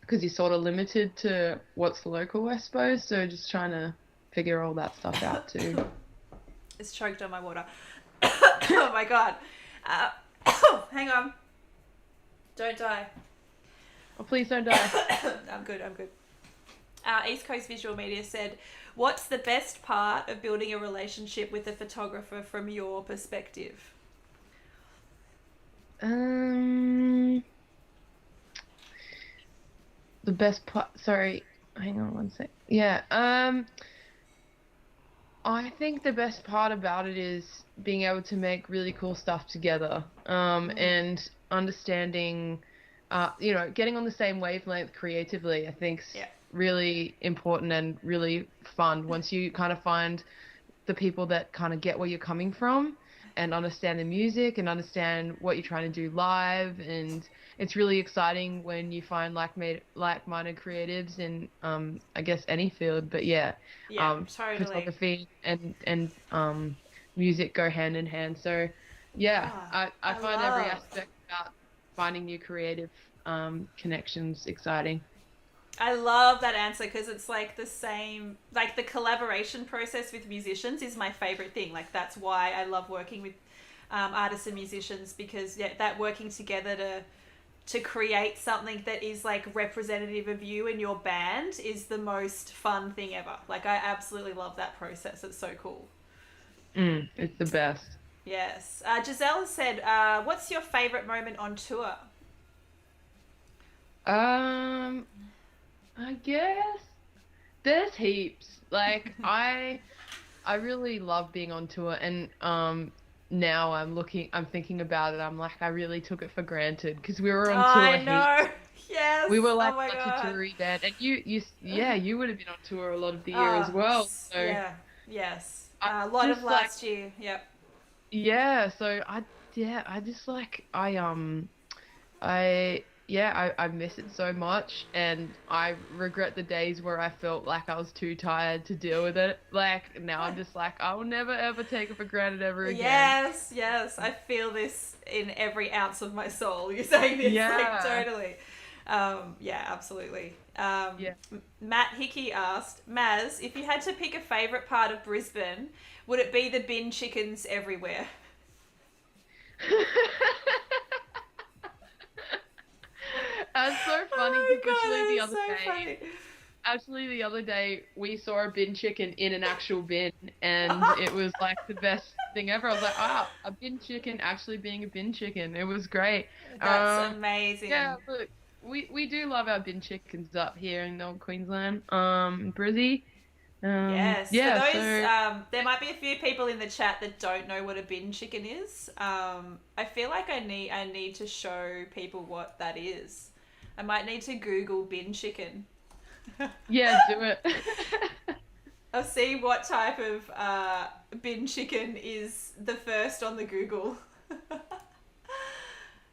Because you're sort of limited to what's local, I suppose. So just trying to figure all that stuff out too. It's choked on my water. Oh my god. Hang on. Don't die. Oh, please don't die. I'm good. East Coast Visual Media said, "What's the best part of building a relationship with a photographer from your perspective?" Um, the best part. Sorry, hang on one sec. Yeah. I think the best part about it is being able to make really cool stuff together. And understanding, getting on the same wavelength creatively. I think's Yeah. really important and really fun once you kind of find the people that kind of get where you're coming from and understand the music and understand what you're trying to do live. And it's really exciting when you find like-minded creatives in I guess any field. But yeah, Yeah, totally. photography and music go hand in hand. So yeah, Ah, I I find every love. aspect about finding new creative connections exciting. I love that answer because it's like the same, like the collaboration process with musicians is my favorite thing. Like that's why I love working with artists and musicians because yeah, that working together to create something that is like representative of you and your band is the most fun thing ever. Like I absolutely love that process. It's so cool. It's the best. Yes. Giselle has said, "What's your favorite moment on tour?" Um, I guess there's heaps. Like I really love being on tour and now I'm thinking about it. I'm like I really took it for granted because we were on tour I heaps. know. Yes. We were Oh like my such a god. toury band and yeah, you would have been on tour a lot of the year as Ah, well. So yeah. Yes. I A lot of just like last year. Yep. yeah, so I just like I miss it so much, and I regret the days where I felt like I was too tired to deal with it. Like now I'm just like I will never ever take it for granted ever again. Yes, yes. I feel this in every ounce of my soul. You're saying this, like, Yeah, totally. Yeah, absolutely. yeah. Matt Hickey asked, Maz, if you had to pick a favourite part of Brisbane, would it be the bin chickens everywhere? That's so funny Oh because my god, that is so funny. actually the other day we saw a bin chicken in an actual bin, and it was like the best thing ever. I was like, a bin chicken actually being a bin chicken. It was great. That's Um, amazing. yeah, look, we do love our bin chickens up here in North Queensland, Brizzy. Yes, for Yeah, those, so there might be a few people in the chat that don't know what a bin chicken is. I feel like I need to show people what that is. I might need to Google bin chicken. yeah, do it. I'll see what type of bin chicken is the first on the Google.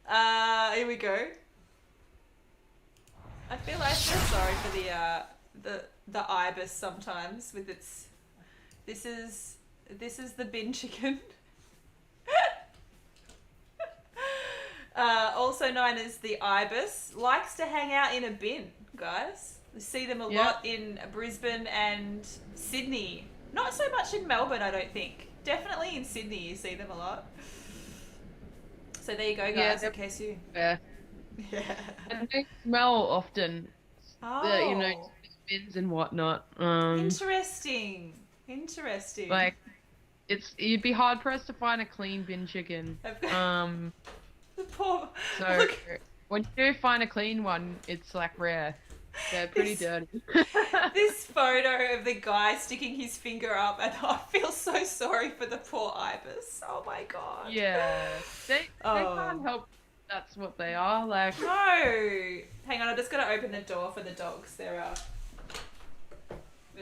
Here we go. I feel sorry for the ibis sometimes with its. This is the bin chicken. Also known as the ibis, likes to hang out in a bin, guys. We see them a Yeah, lot in Brisbane and Sydney. Not so much in Melbourne, I don't think. Definitely in Sydney, you see them a lot. So there you go, yeah, guys. In case you. yeah. Yeah. And they smell often, the Oh, bins and whatnot. interesting. Interesting. Like you'd be hard pressed to find a clean bin chicken. Um, The poor. so Look, when you do find a clean one, it's like rare. They're pretty this dirty. this photo of the guy sticking his finger up, and I feel so sorry for the poor ibis. Oh my god. Yeah, they Oh can't help. That's what they are. Like no! Hang on, I'm just gonna open the door for the dogs. They're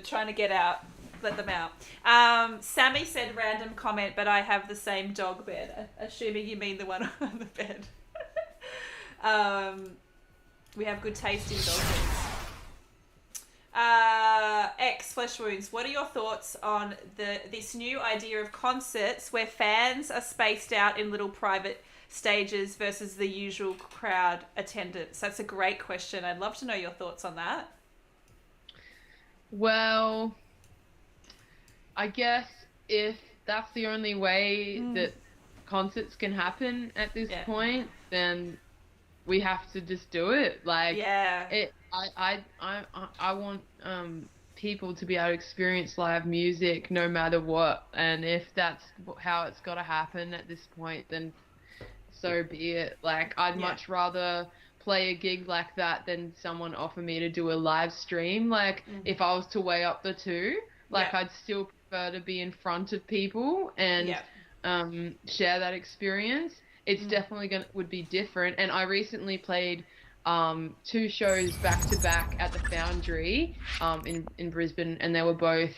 trying to get out. Let them out. Sammy said random comment, but I have the same dog bed. Assuming you mean the one on the bed. We have good taste in dog beds. X Flesh Wounds. What are your thoughts on this new idea of concerts where fans are spaced out in little private stages versus the usual crowd attendance? That's a great question. I'd love to know your thoughts on that. well, I guess if that's the only way that concerts can happen at this Yeah. point, then we have to just do it. Like Yeah. it I want people to be able to experience live music no matter what, and if that's how it's got to happen at this point, then so be it. Like, I'd Yeah. much rather play a gig like that than someone offer me to do a live stream. Like, Mm. if I was to weigh up the two, Yeah. like, I'd still prefer to be in front of people and Yeah. share that experience. It's Mm. definitely gonna would be different. And I recently played two shows back to back at the Foundry in Brisbane, and they were both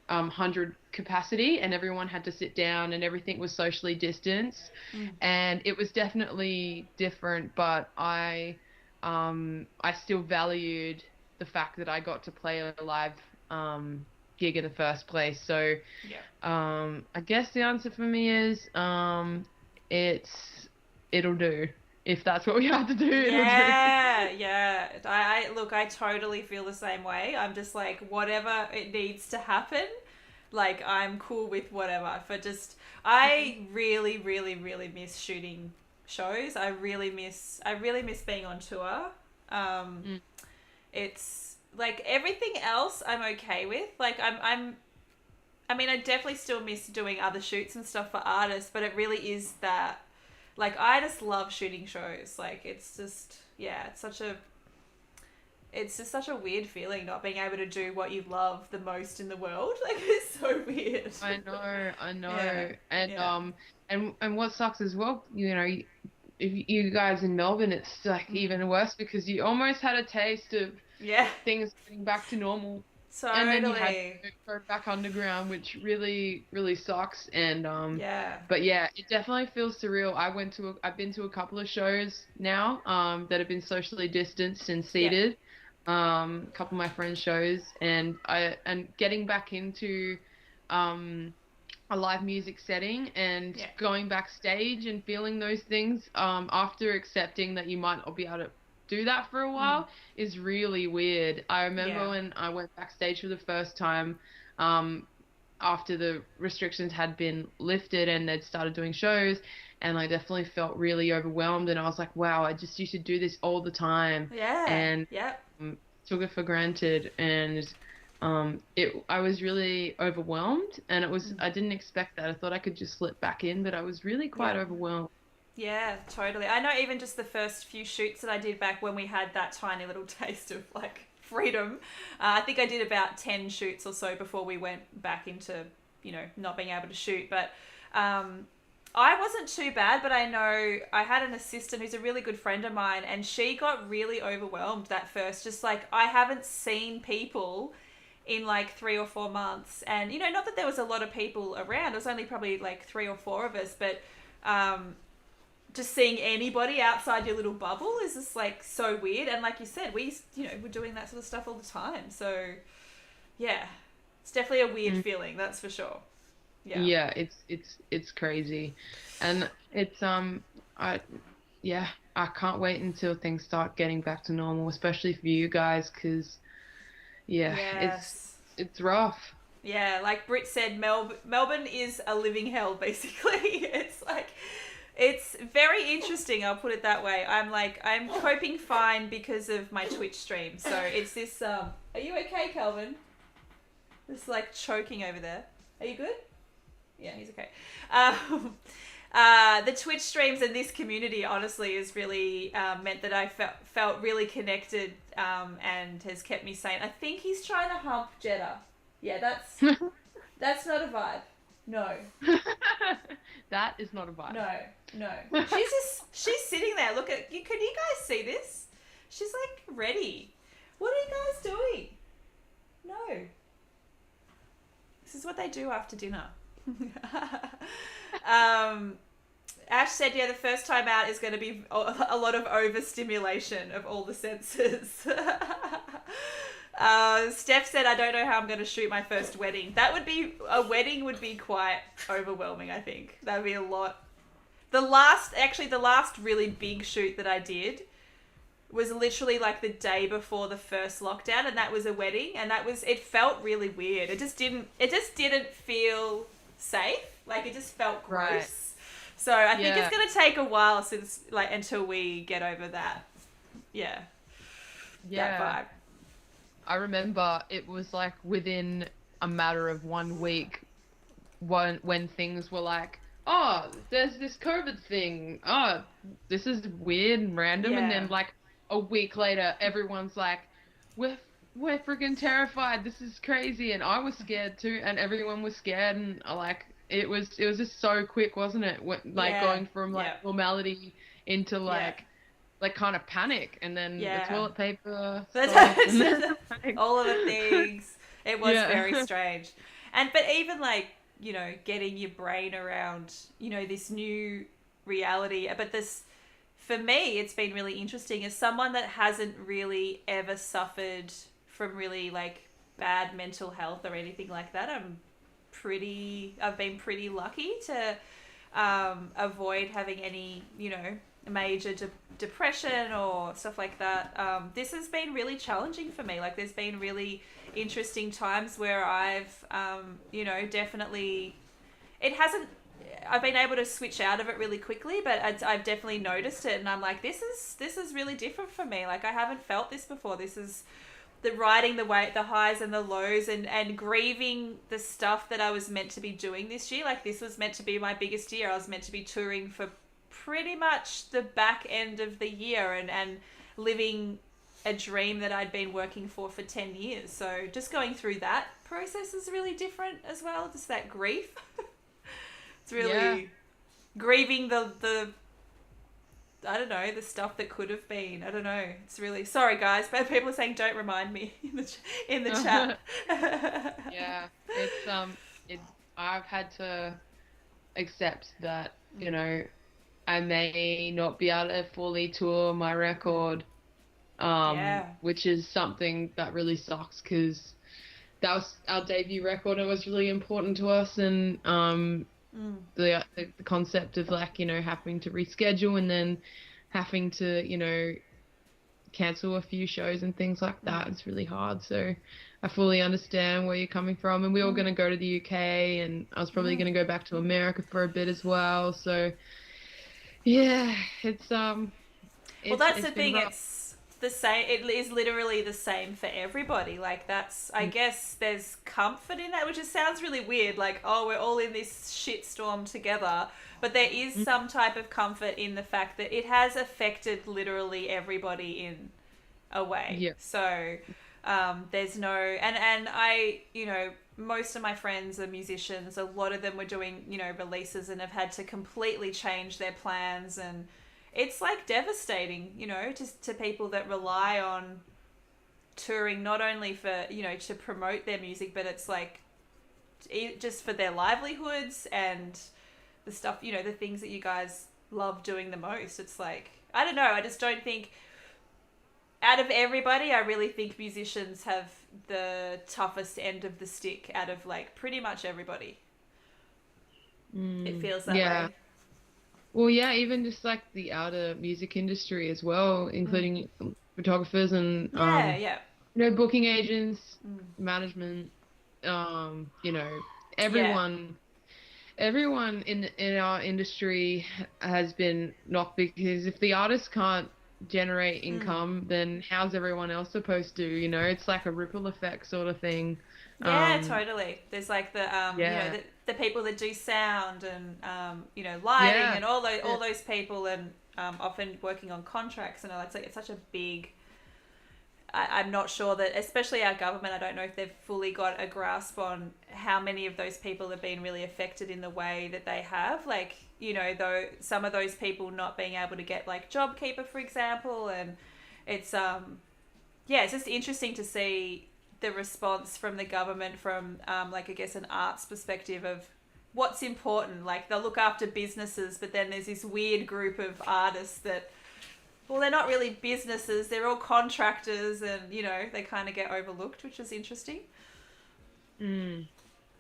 100 capacity, and everyone had to sit down and everything was socially distanced, Mm. and it was definitely different, but I still valued the fact that I got to play a live gig in the first place. So Yeah. I guess the answer for me is it'll do. If that's what we have to do, it'll do. Yeah, yeah. I look, I totally feel the same way. I'm just like, whatever it needs to happen, like I'm cool with whatever. For just, I really, really, really miss shooting shows. I really miss being on tour. Um, Mm. it's like everything else I'm okay with. Like I mean, I definitely still miss doing other shoots and stuff for artists, but it really is that. Like, I just love shooting shows. Like, it's just, yeah, it's just such a weird feeling not being able to do what you love the most in the world. Like, it's so weird. I Yeah, know, and yeah. and what sucks as well, if you guys in Melbourne, it's like Mm. even worse because you almost had a taste of Yeah, things getting back to normal, and then you had totally. to go back underground, which really, really sucks. And Yeah. but yeah, it definitely feels surreal. I've been to a couple of shows now, that have been socially distanced and Yeah. seated, a couple of my friends' shows, and getting back into, um, a live music setting and Yeah. going backstage and feeling those things, after accepting that you might not be able to do that for a Mm. while is really weird. I Yeah. remember when I went backstage for the first time, um, after the restrictions had been lifted and they'd started doing shows, and I definitely felt really overwhelmed, and I was like, wow, I just used to do this all the time, Yeah. and Yep. took it for granted, and it I was really overwhelmed, and Mm. I didn't expect that. I thought I could just slip back in, but I was really quite Yep. overwhelmed. Yeah, totally. I know even just the first few shoots that I did back when we had that tiny little taste of like freedom. I think I did about 10 shoots or so before we went back into, not being able to shoot. But I wasn't too bad, but I know I had an assistant who's a really good friend of mine, and she got really overwhelmed that first. Just like, I haven't seen people in like 3 or 4 months. And, not that there was a lot of people around, it was only probably like three or four of us, but. Just seeing anybody outside your little bubble is just like so weird. And like you said, we're doing that sort of stuff all the time. So yeah, it's definitely a weird Mm. feeling, that's for sure. Yeah. Yeah, it's crazy, and it's I yeah, I can't wait until things start getting back to normal, especially for you guys, because yeah, Yes. it's rough. Yeah, like Britt said, Melbourne is a living hell, basically. It's like, it's very interesting, I'll put it that way. I'm coping fine because of my Twitch stream. So it's this, are you okay, Calvin? This like choking over there. Are you good? Yeah, he's okay. Um, the Twitch streams and this community, honestly, has really meant that I felt really connected, and has kept me sane. I think he's trying to hump Jeddah. Yeah, that's not a vibe. No, That is not a vibe. no, no. She's sitting there. Look at you. Can you guys see this? She's like ready. What are you guys doing? No. This is what they do after dinner. um, Ash said, yeah, the first time out is going to be a lot of overstimulation of all the senses. Steph said, I don't know how I'm going to shoot my first wedding. A wedding would be quite overwhelming, I think. That would be a lot. The last really big shoot that I did was literally like the day before the first lockdown, and that was a wedding, and it felt really weird. It just didn't feel safe. Like, it just felt gross. Right. So I think Yeah. it's going to take a while until we get over that. Yeah. that Yeah. vibe. I remember it was like within a matter of 1 week when things were like, oh, there's this COVID thing. Oh, this is weird and random. And Yeah. then like a week later, everyone's like, we're we're freaking terrified. This is crazy. And I was scared too, and everyone was scared. And like it was just so quick, wasn't it? Like Yeah. going from like Yeah. normality into Yeah. like kind of panic, and then the Yeah. toilet paper stopped, and then That's like, all of the things. It was very yeah. strange. And but even like, getting your brain around, this new reality. But this for me, it's been really interesting as someone that hasn't really ever suffered from really like bad mental health or anything like that. I've been pretty lucky to avoid having any, major depression or stuff like that. This has been really challenging for me. Like, there's been really interesting times where I've, definitely. It hasn't. I've been able to switch out of it really quickly, but I've definitely noticed it, and I'm like, this is really different for me. Like, I haven't felt this before. This is the riding the highs and the lows, and grieving the stuff that I was meant to be doing this year. Like, this was meant to be my biggest year. I was meant to be touring for pretty much the back end of the year, and living a dream that I'd been working for 10 years. So just going through that process is really different as well. Just that grief. It's really Yeah. grieving the I don't know, the stuff that could have been. I don't know. It's really sorry, guys, but people are saying don't remind me in the chat. Yeah, it I've had to accept that, I may not be able to fully tour my record, Yeah. which is something that really sucks because that was our debut record. It was really important to us, and Mm. the concept of like, having to reschedule and then having to, cancel a few shows and things like that. Mm. It's really hard. So I fully understand where you're coming from. And we were going Mm. to go to the UK, and I was probably Mm. going to go back to America for a bit as well. So yeah, it's Well, it's that's the it's been thing. rough. It's the same. It is literally the same for everybody. Like, that's. I guess there's comfort in that, which just sounds really weird. Like, oh, we're all in this shitstorm together. But there is some type of comfort in the fact that it has affected literally everybody in a way. Yeah. So there's no, and I, most of my friends are musicians. A lot of them were doing, releases and have had to completely change their plans, and it's like devastating, to people that rely on touring not only for, to promote their music, but it's like just for their livelihoods and the stuff, the things that you guys love doing the most. It's like, I don't know, I just don't think out of everybody, I really think musicians have the toughest end of the stick out of like pretty much everybody. It feels that Yeah. way. Well, yeah, even just like the outer music industry as well, Mm. including photographers and Yeah, yeah. booking agents, Mm. management, you know, Yeah. everyone everyone in our industry has been knocked, because if the artist can't generate Mm. income, then how's everyone else supposed to? It's like a ripple effect sort of thing. Yeah, Um, totally. There's like the yeah, the people that do sound and lighting yeah, and all yeah. those people, and often working on contracts and all that. It's such a big. I'm not sure that, especially our government, I don't know if they've fully got a grasp on how many of those people have been really affected in the way that they have. Like, though some of those people not being able to get like JobKeeper, for example, and it's yeah, it's just interesting to see the response from the government from like, I guess, an arts perspective of what's important. Like, they'll look after businesses, but then there's this weird group of artists that, well, they're not really businesses, they're all contractors, and they kind of get overlooked, which is interesting. Mm,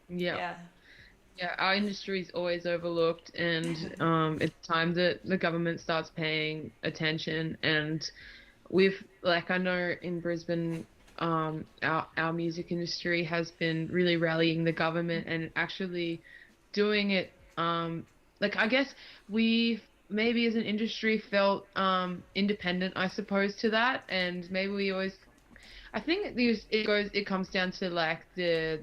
yeah. Yeah. Yeah, our industry is always overlooked, and it's time that the government starts paying attention. And I know in Brisbane, our music industry has been really rallying the government and actually doing it. I guess we maybe as an industry felt independent, I suppose, to that, and maybe we always. I think it comes down to like the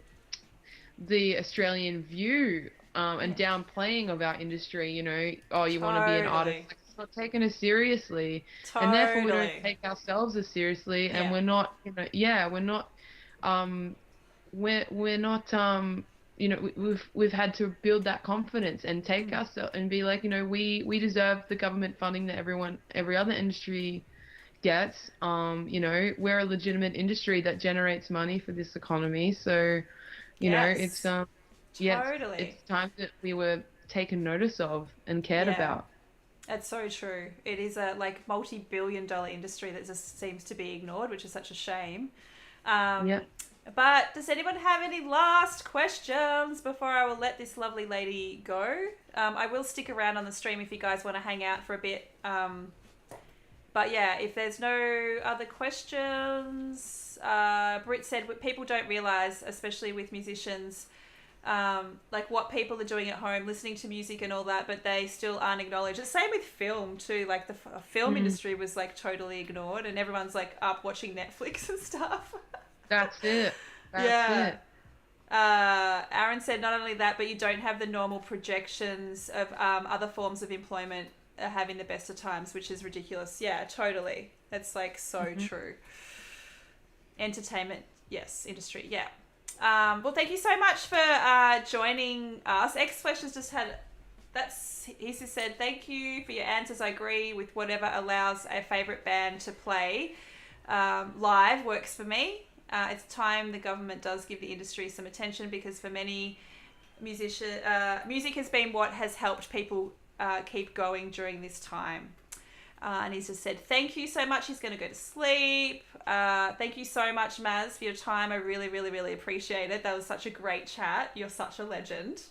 Australian view and Yeah. downplaying of our industry. Oh, you want to be an artist, Totally. like, it's not taken as seriously, and therefore we don't Totally. take ourselves as seriously, and Yeah. we're not, yeah, we're not, um, we're not, we've had to build that confidence and take Mm. ourselves and be like, we deserve the government funding that every other industry gets. We're a legitimate industry that generates money for this economy, so. It's Yes. yeah, Totally. it's time that we were taken notice of and cared Yeah. about. That's so true. It is a like multi-billion-dollar industry that just seems to be ignored, which is such a shame. Yeah. Um, but does anyone have any last questions before I will let this lovely lady go? I will stick around on the stream if you guys want to hang out for a bit. But yeah, if there's no other questions, Britt said people don't realize, especially with musicians, like what people are doing at home, listening to music and all that, but they still aren't acknowledged. The same with film too. Like the film Mm, industry was like totally ignored, and everyone's like up watching Netflix and stuff. that's it. That's Yeah. it. Aaron said not only that, but you don't have the normal projections of other forms of employment having the best of times, which is ridiculous. Yeah, totally. That's like so Hmm. true. Entertainment, yes. Industry, yeah. Well, thank you so much for joining us. X Flesh just had. He just said thank you for your answers. I agree with whatever allows a favorite band to play live works for me. It's time the government does give the industry some attention, because for many music has been what has helped people keep going during this time. And he's just said, thank you so much. He's going to go to sleep. Thank you so much, Maz, for your time. I really, really, really appreciate it. That was such a great chat. You're such a legend.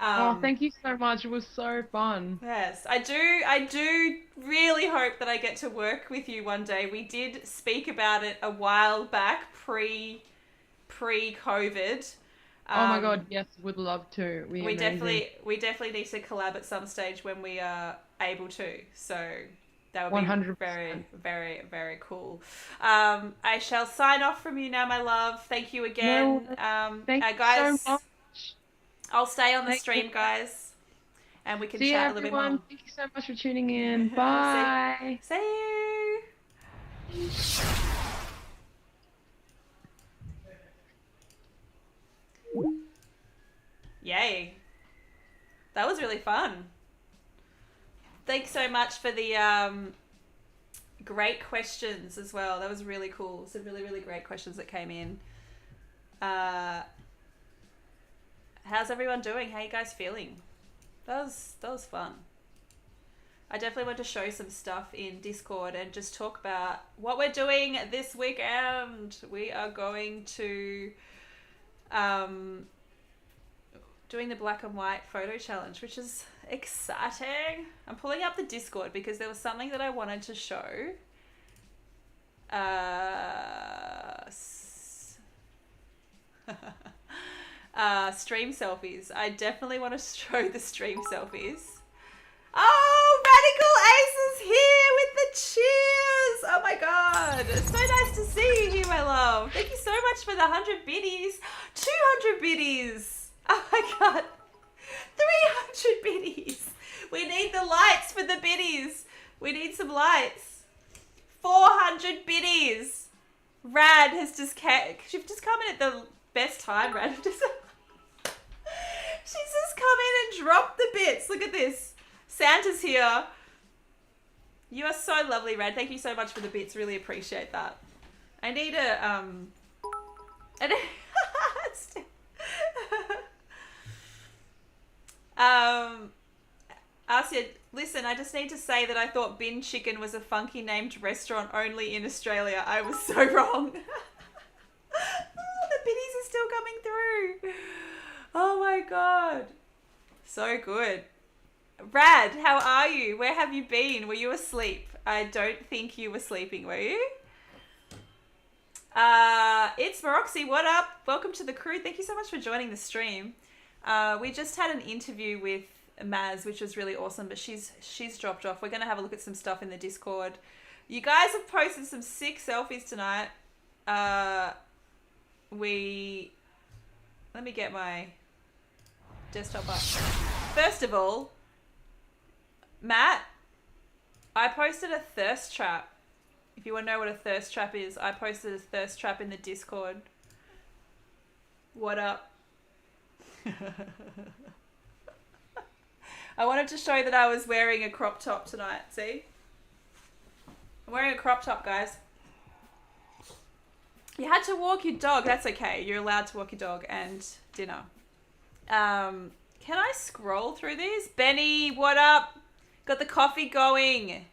Oh, Um, thank you so much. It was so fun. yes, I do. I do really hope that I get to work with you one day. We did speak about it a while back, pre COVID. Oh my Um, God, yes, would love to. Be we amazing. definitely need to collab at some stage when we are able to. So that would be very, 100%. very, very cool. I shall sign off from you now, my love. Thank you No, again. thank you so Guys, much. I'll stay on the Thank you. stream, guys, and we can See you, chat a little bit more. everyone. Thank you so much for tuning in. See, Bye. see you. Yay. That was really fun. Thanks so much for the great questions as well. That was really cool. Some really, really great questions that came in. How's everyone doing? How are you guys feeling? That was fun. I definitely want to show some stuff in Discord and just talk about what we're doing this weekend. We are going to doing the black and white photo challenge, which is exciting. I'm pulling up the Discord because there was something that I wanted to show. Stream selfies. I definitely want to show the stream selfies. Oh, Radical Ace is here with the cheers. Oh my god. It's so nice to see you here, my love. Thank you so much for the 100 biddies. 200 biddies. Oh my god. 300 biddies. We need the lights for the biddies. We need some lights. 400 biddies. Rad has just she's just come in at the best time, Rad. She's just come in and dropped the bits. Look at this. Santa's here. You are so lovely, Rad. Thank you so much for the bits. Really appreciate that. I need a Asia, listen, I just need to say that I thought Bin Chicken was a funky named restaurant only in Australia. I was so wrong. The biddies are still coming through. Oh my god. So good. Rad, how are you? Where have you been? Were you asleep? I don't think you were sleeping, were you? It's Maroxy. What up? Welcome to the crew. Thank you so much for joining the stream. We just had an interview with Maz, which was really awesome, but she's dropped off. We're going to have a look at some stuff in the Discord. You guys have posted some sick selfies tonight. Let me get my desktop up. First of all, Matt, I posted a thirst trap. If you want to know what a thirst trap is, I posted a thirst trap in the Discord. What up? I wanted to show that I was wearing a crop top tonight. See? I'm wearing a crop top, guys. You had to walk your dog. That's okay. You're allowed to walk your dog and dinner. Can I scroll through these? Benny, what up? Got the coffee going.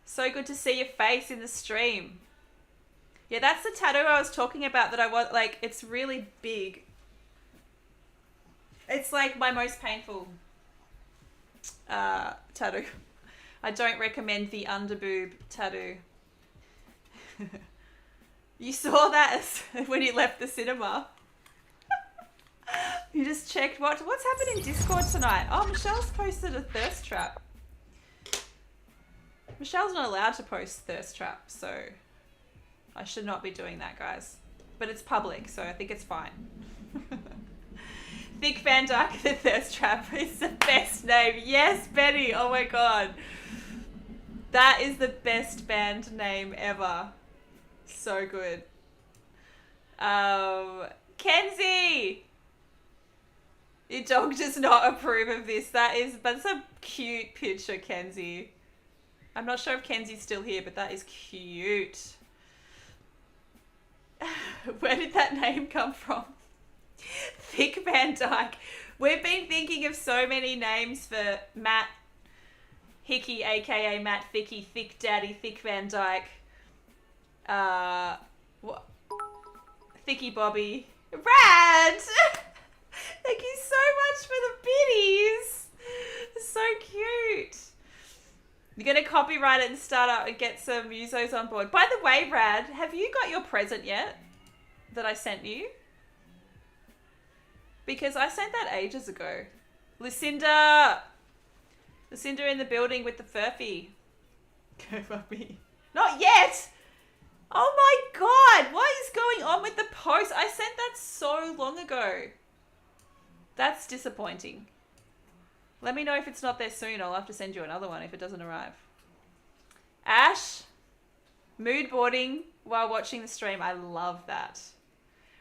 So good to see your face in the stream. Yeah, that's the tattoo I was talking about that I want. Like, it's really big. It's like my most painful tattoo. I don't recommend the underboob tattoo. You saw that when you left the cinema. You just checked what's happening in Discord tonight. Oh, Michelle's posted a thirst trap. Michelle's not allowed to post thirst traps, so I should not be doing that, guys. But it's public, so I think it's fine. Thick Van Dyke, the thirst trap is the best name. Yes, Betty. Oh my god. That is the best band name ever. So good. Kenzie! Your dog does not approve of this. That's a cute picture, Kenzie. I'm not sure if Kenzie's still here, but that is cute. Where did that name come from? Thick Van Dyke. We've been thinking of so many names for Matt Hickey, aka Matt Thicky, Thick Daddy, Thick Van Dyke. What? Thicky Bobby. Rad! Thank you so much for the biddies. So cute. You're going to copyright it and start up and get some musos on board. By the way, Rad, have you got your present yet that I sent you? Because I sent that ages ago. Lucinda in the building with the furphy. Go Bobby. Not yet! Oh my god! What is going on with the post? I sent that so long ago. That's disappointing. Let me know if it's not there soon. I'll have to send you another one if it doesn't arrive. Ash, mood boarding while watching the stream. I love that.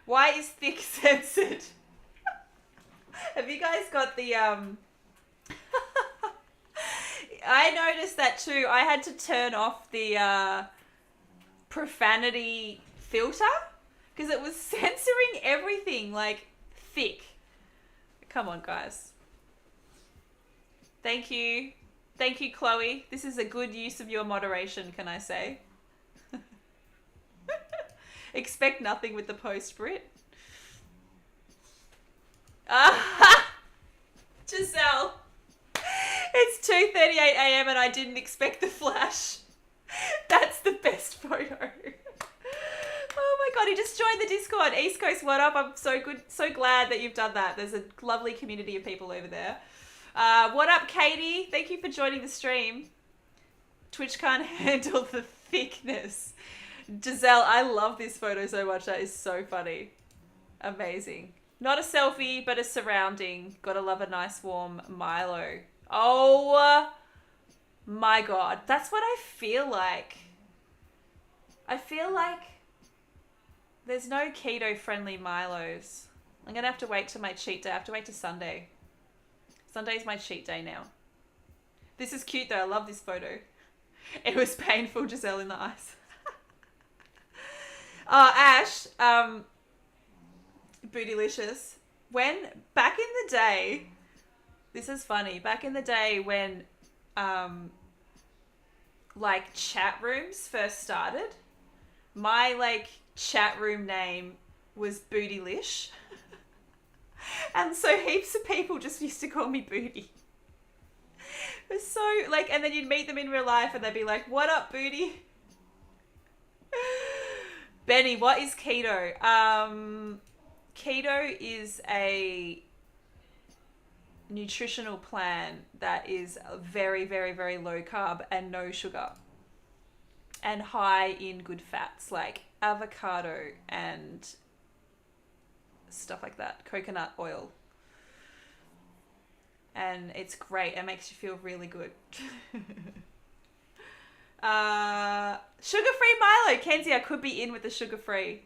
Why is thick censored? Have you guys got the I noticed that too. I had to turn off the profanity filter because it was censoring everything, like thick. Come on, guys. Thank you. Thank you, Chloe. This is a good use of your moderation, can I say? Expect nothing with the post, Brit. Giselle. It's 2:38 a.m. and I didn't expect the flash. That's the best photo. Oh my god, he just joined the Discord. East Coast, what up? I'm so glad that you've done that. There's a lovely community of people over there. What up, Katie? Thank you for joining the stream. Twitch can't handle the thickness. Giselle, I love this photo so much. That is so funny. Amazing. Not a selfie, but a surrounding. Gotta love a nice warm Milo. Oh my god. That's what I feel like. I feel like there's no keto-friendly Milos. I'm gonna have to wait till my cheat day. I have to wait till Sunday. Sunday's my cheat day now. This is cute though. I love this photo. It was painful, Giselle, in the eyes. Ash, Bootylicious. Back in the day, this is funny. Back in the day when, like, chat rooms first started, my, like, chat room name was Bootylicious. And so heaps of people just used to call me Booty. It was so, like, and then you'd meet them in real life and they'd be like, what up, Booty? Benny, what is keto? Keto is nutritional plan that is very, very, very low carb and no sugar and high in good fats like avocado and stuff like that, coconut oil. And it's great. It makes you feel really good. Sugar-free Milo. Kenzie, I could be in with the sugar-free.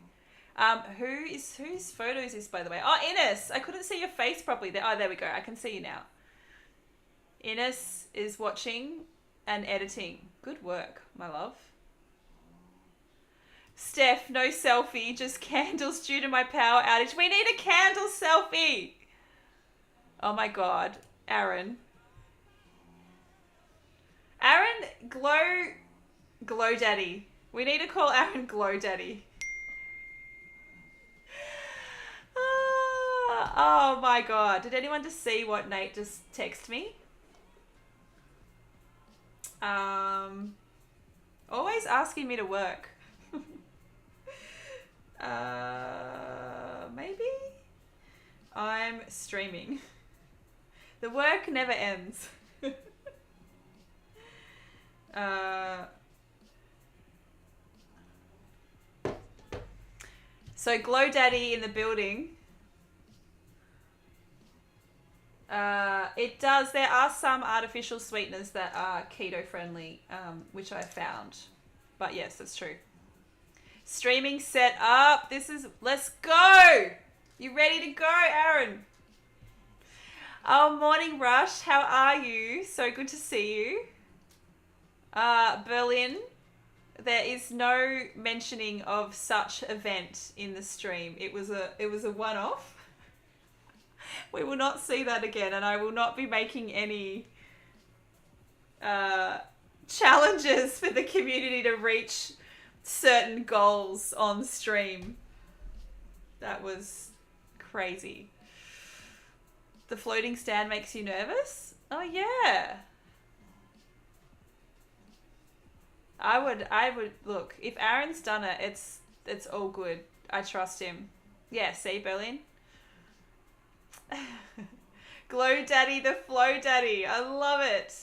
Whose photo is this, by the way? Oh, Ines. I couldn't see your face properly there. Oh, there we go. I can see you now. Ines is watching and editing. Good work, my love. Steph, no selfie, just candles due to my power outage. We need a candle selfie. Oh my God. Aaron, glow daddy. We need to call Aaron glow daddy. Oh my God. Did anyone just see what Nate just texted me? Always asking me to work. Maybe? I'm streaming. The work never ends. So Glow Daddy in the building. It does. There are some artificial sweeteners that are keto friendly, which I found. But yes, that's true. Streaming set up. Let's go. You ready to go, Aaron? Oh, morning Rush. How are you? So good to see you. Berlin. There is no mentioning of such event in the stream. It was a one-off. We will not see that again, and I will not be making any challenges for the community to reach certain goals on stream. That was crazy. The floating stand makes you nervous? Oh yeah. I would look, if Aaron's done it, it's all good. I trust him. Yeah, see, Berlin? Glow Daddy, the Flow Daddy. I love it.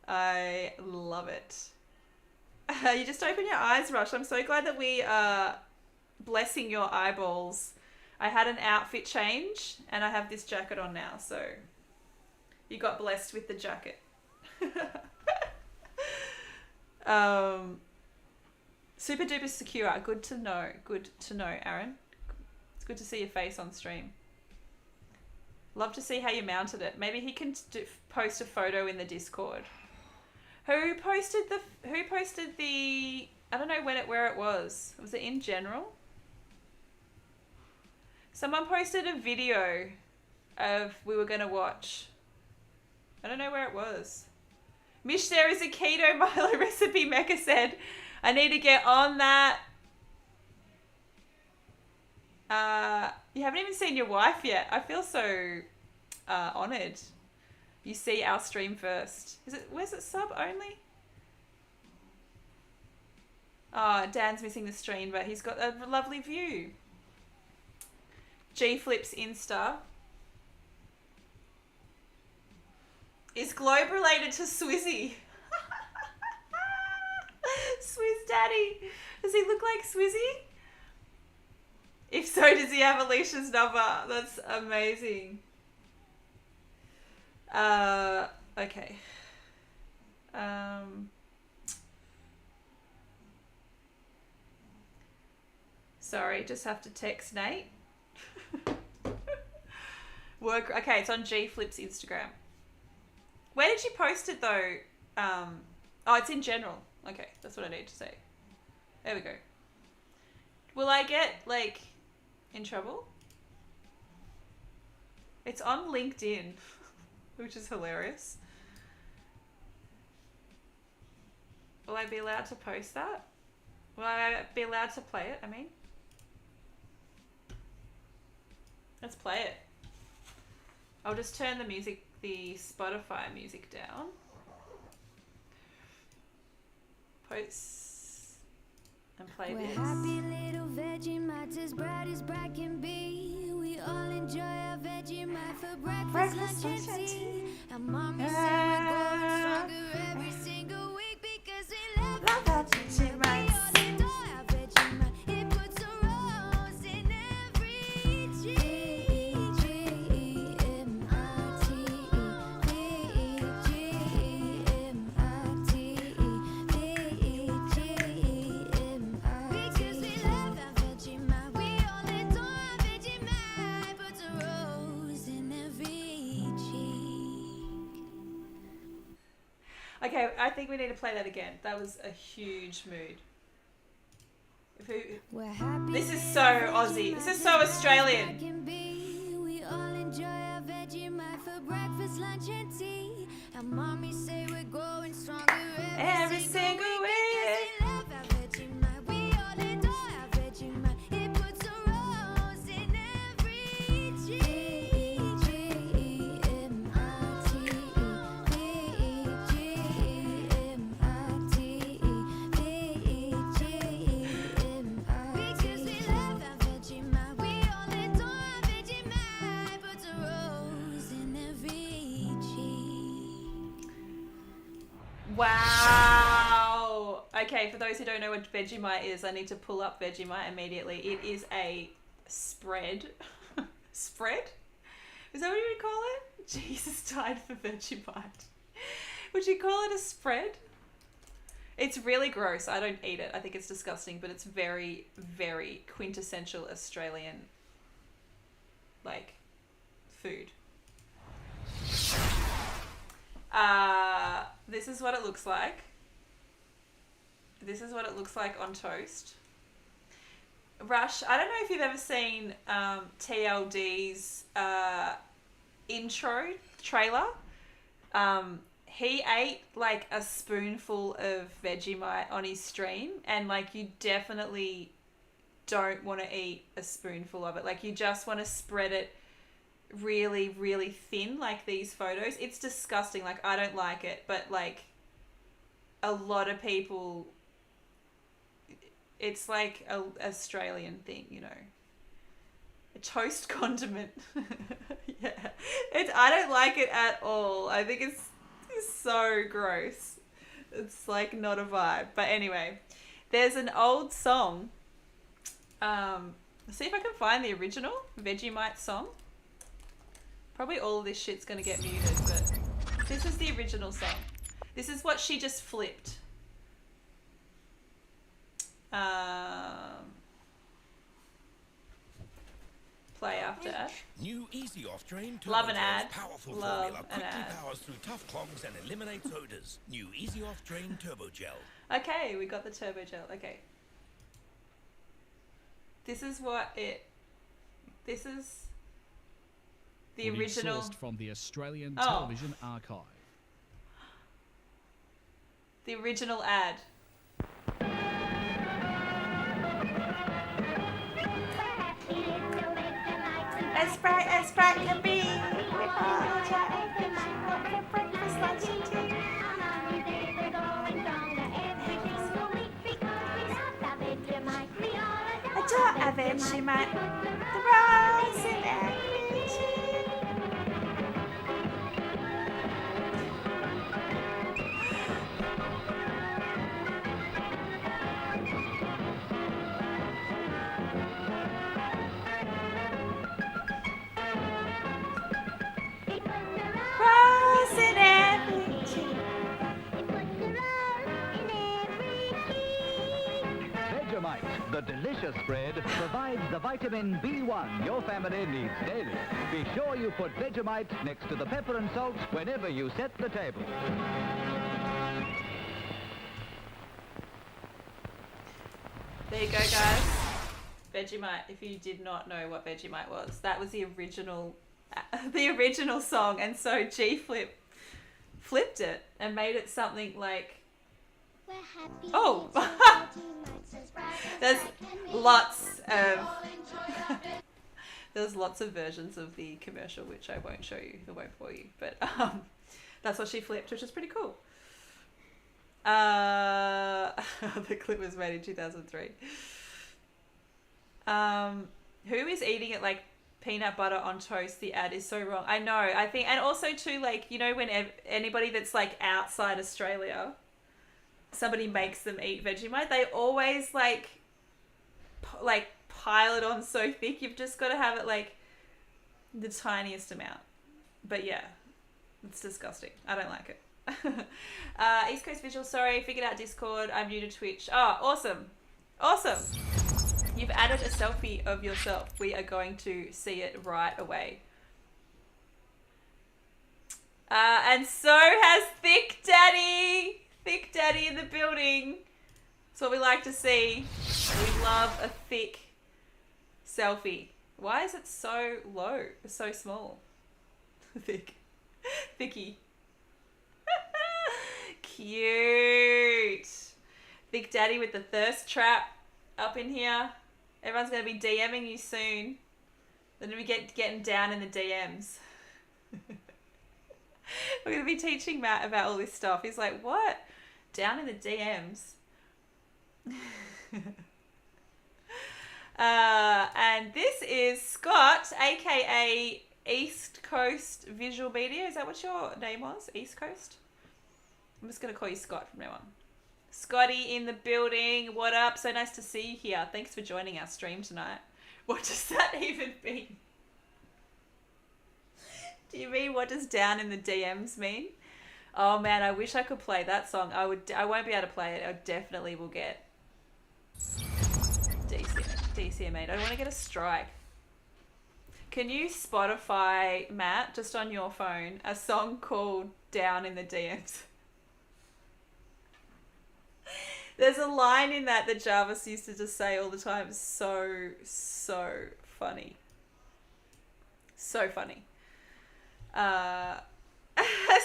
I love it. You just open your eyes, Rush. I'm so glad that we are blessing your eyeballs. I had an outfit change and I have this jacket on now, so you got blessed with the jacket. Super duper secure. Good to know. Good to know, Aaron. It's good to see your face on stream. Love to see how you mounted it. Maybe he can post a photo in the Discord. Who posted the? I don't know where it was. Was it in general? Someone posted a video of we were gonna watch. I don't know where it was. Mish, there is a keto Milo recipe, Mecca said. I need to get on that. You haven't even seen your wife yet. I feel so honoured. You see our stream first. Where's it sub only? Oh, Dan's missing the stream, but he's got a lovely view. G Flips Insta. Is Globe related to Swizzy? Swizz Daddy. Does he look like Swizzy? If so, does he have Alicia's number? That's amazing. Okay. Sorry, just have to text Nate. Work. Okay, it's on G Flip's Instagram. Where did you post it though? Oh, it's in general. Okay, that's what I need to say. There we go. Will I get like in trouble? It's on LinkedIn, which is hilarious. Will I be allowed to post that? Will I be allowed to play it? I mean, let's play it. I'll just turn the Spotify music down. Post and play this. We're happy little Vegemite, as bright as bright can be. We We all enjoy our Vegemite for Breakfast, breakfast, lunch, and lunch, and tea. And mommy say we're growing stronger every single week because we love Love our our Vegemite. We all Vegemite. adore our Vegemite. It puts a rose in every G-E-G-E-M-I-T-E, because we love our Vegemite. We all adore our Vegemite. Puts a rose in every cheek. Okay, I think we need to play that again. That was a huge mood. We're happy This is that so our Aussie. This is Vegemite so as Australian. best can be. We all enjoy our Vegemite for breakfast, lunch, and tea. And mommy say we're growing stronger Every single week. because we love our Vegemite. We all adore our Vegemite. It puts a rose in every because we love our Vegemite. We all adore our Vegemite. Puts a rose in every cheek. Wow. Okay, for those who don't know what Vegemite is, I need to pull up Vegemite immediately. It is a spread. Spread? Is that what you would call it? Jesus died for Vegemite. Would you call it a spread? It's really gross. I don't eat it. I think it's disgusting, but it's very, very quintessential Australian, like, food. This is what it looks like. This is what it looks like on toast. Rush, I don't know if you've ever seen TLD's intro trailer. He ate like a spoonful of Vegemite on his stream, and like you definitely don't want to eat a spoonful of it. Like you just want to spread it really, really thin, like these photos. It's disgusting. Like I don't like it, but like a lot of people, it's like a Australian thing, you know. A toast condiment. Yeah. I don't like it at all. I think it's so gross. It's like not a vibe. But anyway, there's an old song. See if I can find the original Vegemite song. Probably all of this shit's gonna get muted, but this is the original song. This is what she just flipped. Play after ad. New Easy Off Drain Turbo Love an Gel's ad. powerful Love formula an quickly ad. powers through tough clogs and eliminates odors. New Easy Off Drain Turbo Gel. Okay, we got the turbo gel. Okay. This is the Footage original. sourced from the Australian Oh. Television Archive. The original ad. As bright can be. Breakfast, lunch, and tea. Adore a Vegemite. The rose in every cheek. Rose in every cheek. Vegemite, the delicious spread, provides the vitamin B1 your family needs daily. Be sure you put Vegemite next to the pepper and salt whenever you set the table. There you go, guys. Vegemite, if you did not know what Vegemite was, that was the original song, and so G flipped it and made it something like, oh, there's lots of versions of the commercial which I won't show you, I won't bore you, but that's what she flipped, which is pretty cool. The clip was made in 2003. Who is eating it like peanut butter on toast, the ad is so wrong. I know. I think, and also too, like, you know, when anybody that's like outside Australia, somebody makes them eat Vegemite, they always like pile it on so thick. You've just got to have it like the tiniest amount. But yeah, it's disgusting. I don't like it. East Coast Visual, sorry, figured out Discord. I'm new to Twitch. Oh, awesome. Awesome. You've added a selfie of yourself. We are going to see it right away. And so has Thick Daddy. Thick Daddy in the building. That's what we like to see. We love a thick selfie. Why is it so low? It's so small. Thick. Thicky. Cute. Thick Daddy with the thirst trap up in here. Everyone's going to be DMing you soon. They're going to be getting down in the DMs. We're going to be teaching Matt about all this stuff. He's like, what? Down in the DMs. And this is Scott, aka East Coast Visual Media. Is that what your name was? East Coast? I'm just going to call you Scott from now on. Scotty in the building. What up? So nice to see you here. Thanks for joining our stream tonight. What does that even mean? Do you mean what does down in the DMs mean? Oh man, I wish I could play that song. I won't be able to play it. I definitely will get DCMA. I don't want to get a strike. Can you Spotify, Matt, just on your phone, a song called Down in the DMs? There's a line in that Jarvis used to just say all the time. So funny. So funny.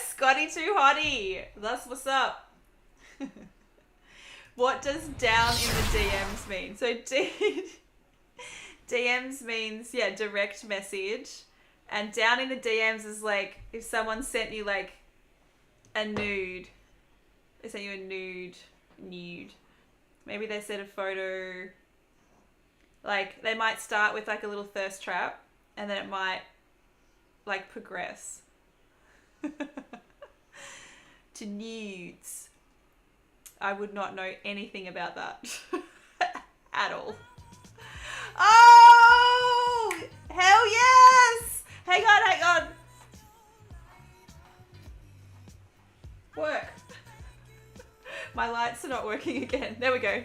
Scotty Too Hottie. That's what's up. What does down in the DMs mean? So DMs means, yeah, direct message. And down in the DMs is like if someone sent you like a nude. They sent you a nude. Maybe they sent a photo. Like they might start with like a little thirst trap and then it might like progress to nudes. I would not know anything about that at all. Oh, hell yes! Hang on. Work. My lights are not working again. There we go.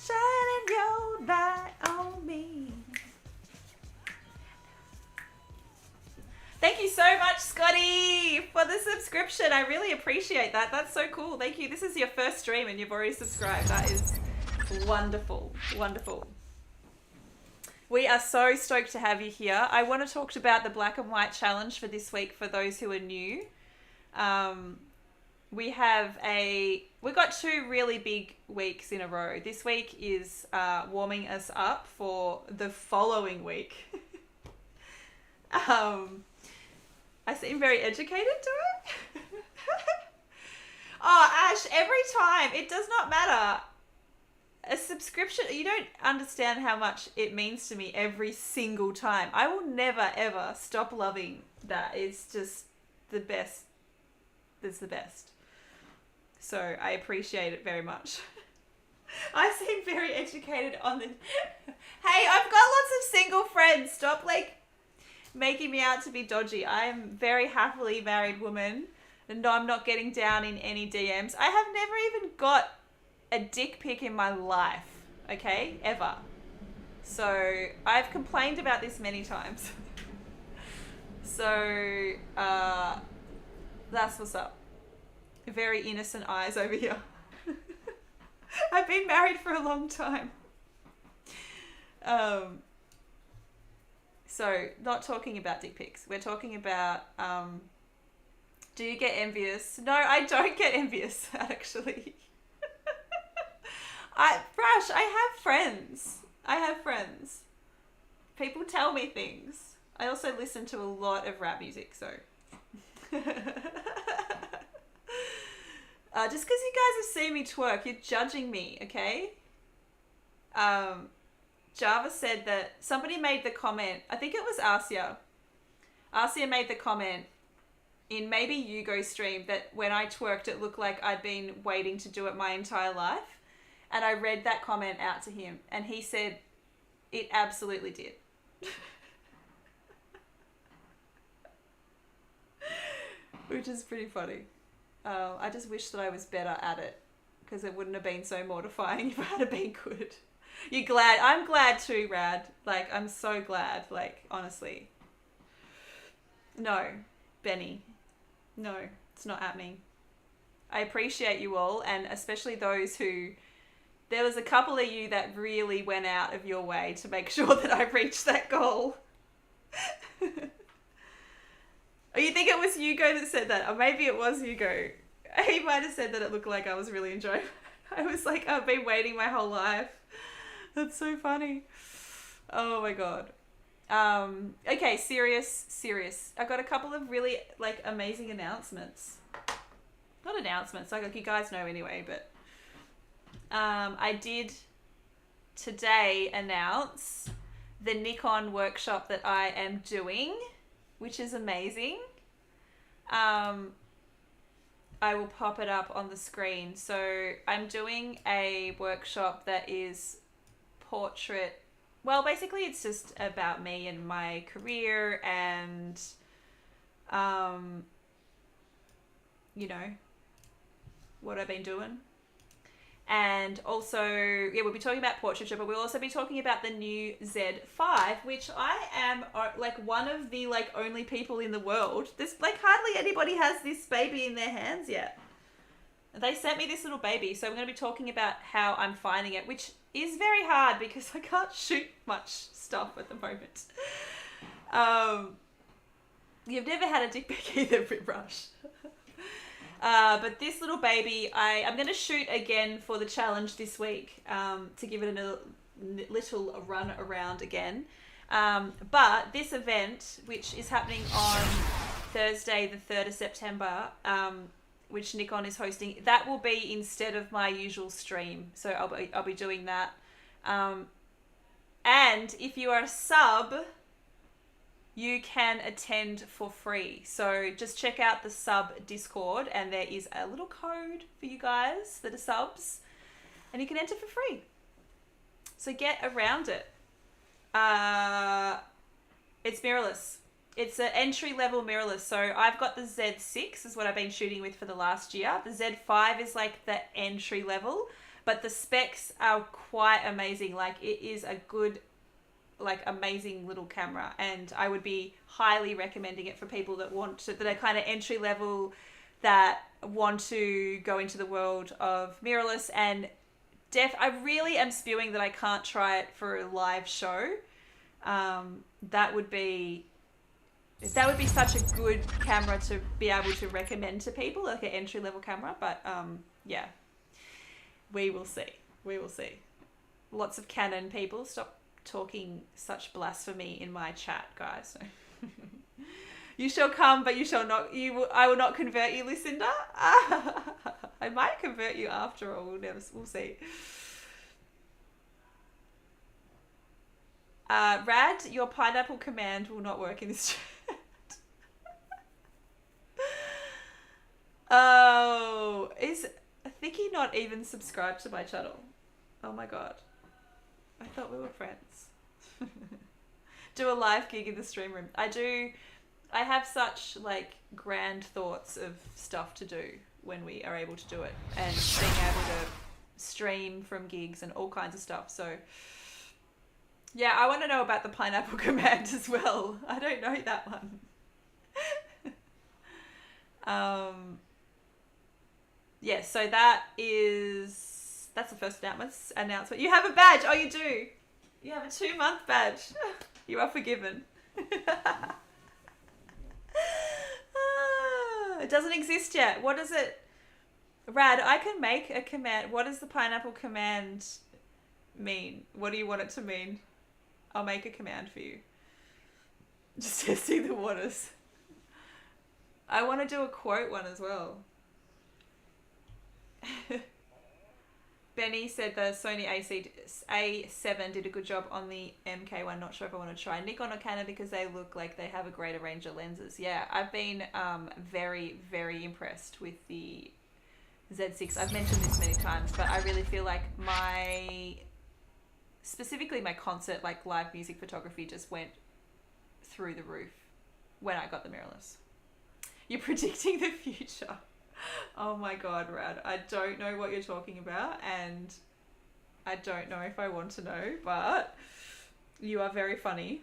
Shining your light on me. Thank you so much, Scotty, for the subscription. I really appreciate that. That's so cool. Thank you. This is your first stream and you've already subscribed. That is wonderful. Wonderful. We are so stoked to have you here. I want to talk about the Black and White Challenge for this week for those who are new. We got 2 really big weeks in a row. This week is warming us up for the following week. I seem very educated, do I? Oh, Ash, every time, it does not matter. A subscription, you don't understand how much it means to me every single time. I will never, ever stop loving that. It's just the best. It's the best. So I appreciate it very much. I seem very educated on the... Hey, I've got lots of single friends. Stop, making me out to be dodgy. I am a very happily married woman. And no, I'm not getting down in any DMs. I have never even got a dick pic in my life. Okay? Ever. So, I've complained about this many times. So, that's what's up. Very innocent eyes over here. I've been married for a long time. So, not talking about dick pics. We're talking about, do you get envious? No, I don't get envious, actually. Brash, I have friends. People tell me things. I also listen to a lot of rap music, so. Just because you guys have seen me twerk, you're judging me, okay? Java said that somebody made the comment, I think it was Arcia. Arcia made the comment in maybe Yugo's stream that when I twerked, it looked like I'd been waiting to do it my entire life. And I read that comment out to him, and he said it absolutely did. Which is pretty funny. I just wish that I was better at it, because it wouldn't have been so mortifying if I had been good. You're glad? I'm glad too, Rad. Like, I'm so glad. Like, honestly. No, Benny. No, it's not happening. I appreciate you all, and especially those who... There was a couple of you that really went out of your way to make sure that I reached that goal. Oh, you think it was Hugo that said that? Or maybe it was Hugo. He might have said that it looked like I was really enjoying it. I was like, I've been waiting my whole life. That's so funny. Oh my god. Okay, serious. I got a couple of really like amazing announcements. Not announcements, like you guys know anyway, but I did today announce the Nikon workshop that I am doing, which is amazing. I will pop it up on the screen. So I'm doing a workshop that is portrait. Well, basically it's just about me and my career and, you know, what I've been doing. And also, yeah, we'll be talking about portraiture, but we'll also be talking about the new Z5, which I am like one of the like only people in the world. This like hardly anybody has this baby in their hands yet. They sent me this little baby, so we're going to be talking about how I'm finding it, which is very hard because I can't shoot much stuff at the moment. You've never had a dick pic either, Brit Rush. But this little baby, I'm going to shoot again for the challenge this week to give it a little run around again. But this event, which is happening on Thursday, the 3rd of September, which Nikon is hosting, that will be instead of my usual stream. So I'll be doing that. And if you are a sub, you can attend for free. So just check out the sub Discord, and there is a little code for you guys that are subs, and you can enter for free. So get around it. It's mirrorless. It's an entry-level mirrorless. So I've got the Z6 is what I've been shooting with for the last year. The Z5 is like the entry level, but the specs are quite amazing. Like it is a good, like amazing little camera, and I would be highly recommending it for people that want to, that are kind of entry level, that want to go into the world of mirrorless. And I really am spewing that I can't try it for a live show. That would be such a good camera to be able to recommend to people, like an entry level camera. But yeah, we will see. Lots of Canon people, stop talking such blasphemy in my chat, guys. You shall come, but you shall not. I will not convert you, Lucinda. I might convert you after all. We'll see. Rad, your pineapple command will not work in this chat. Oh, is Thicky not even subscribed to my channel? Oh my god. I thought we were friends. Do a live gig in the stream room. I have such like grand thoughts of stuff to do when we are able to do it, and being able to stream from gigs and all kinds of stuff. So yeah, I want to know about the pineapple command as well. I don't know that one. Yeah, so that's the first announcement. You have a badge. Oh, you do. You have a 2-month badge. You are forgiven. It doesn't exist yet. What is it? Rad, I can make a command. What does the pineapple command mean? What do you want it to mean? I'll make a command for you. Just testing the waters. I want to do a quote one as well. Benny said the Sony A7 did a good job on the MK1. Not sure if I want to try Nikon or Canon because they look like they have a greater range of lenses. Yeah, I've been very, very impressed with the Z6. I've mentioned this many times, but I really feel like specifically my concert, like live music photography just went through the roof when I got the mirrorless. You're predicting the future. Oh my god, Rad. I don't know what you're talking about and I don't know if I want to know, but you are very funny.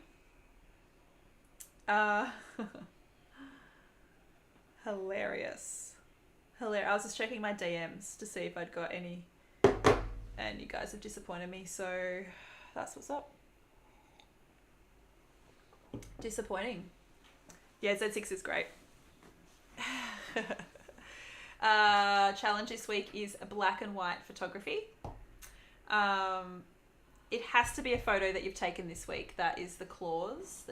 Hilarious. I was just checking my DMs to see if I'd got any and you guys have disappointed me, so that's what's up. Disappointing. Yeah, Z6 is great. Challenge this week is black and white photography. It has to be a photo that you've taken this week. That is the clause.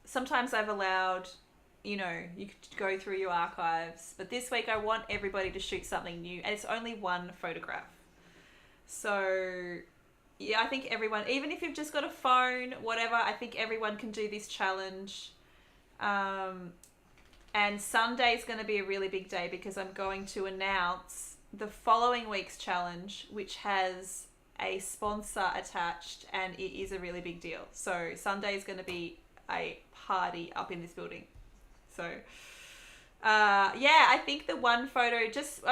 Sometimes I've allowed, you could go through your archives, but this week I want everybody to shoot something new and it's only one photograph. So yeah, I think everyone, even if you've just got a phone, whatever, I think everyone can do this challenge. And Sunday is going to be a really big day because I'm going to announce the following week's challenge, which has a sponsor attached, and it is a really big deal. So Sunday is going to be a party up in this building. So, yeah, I think the one photo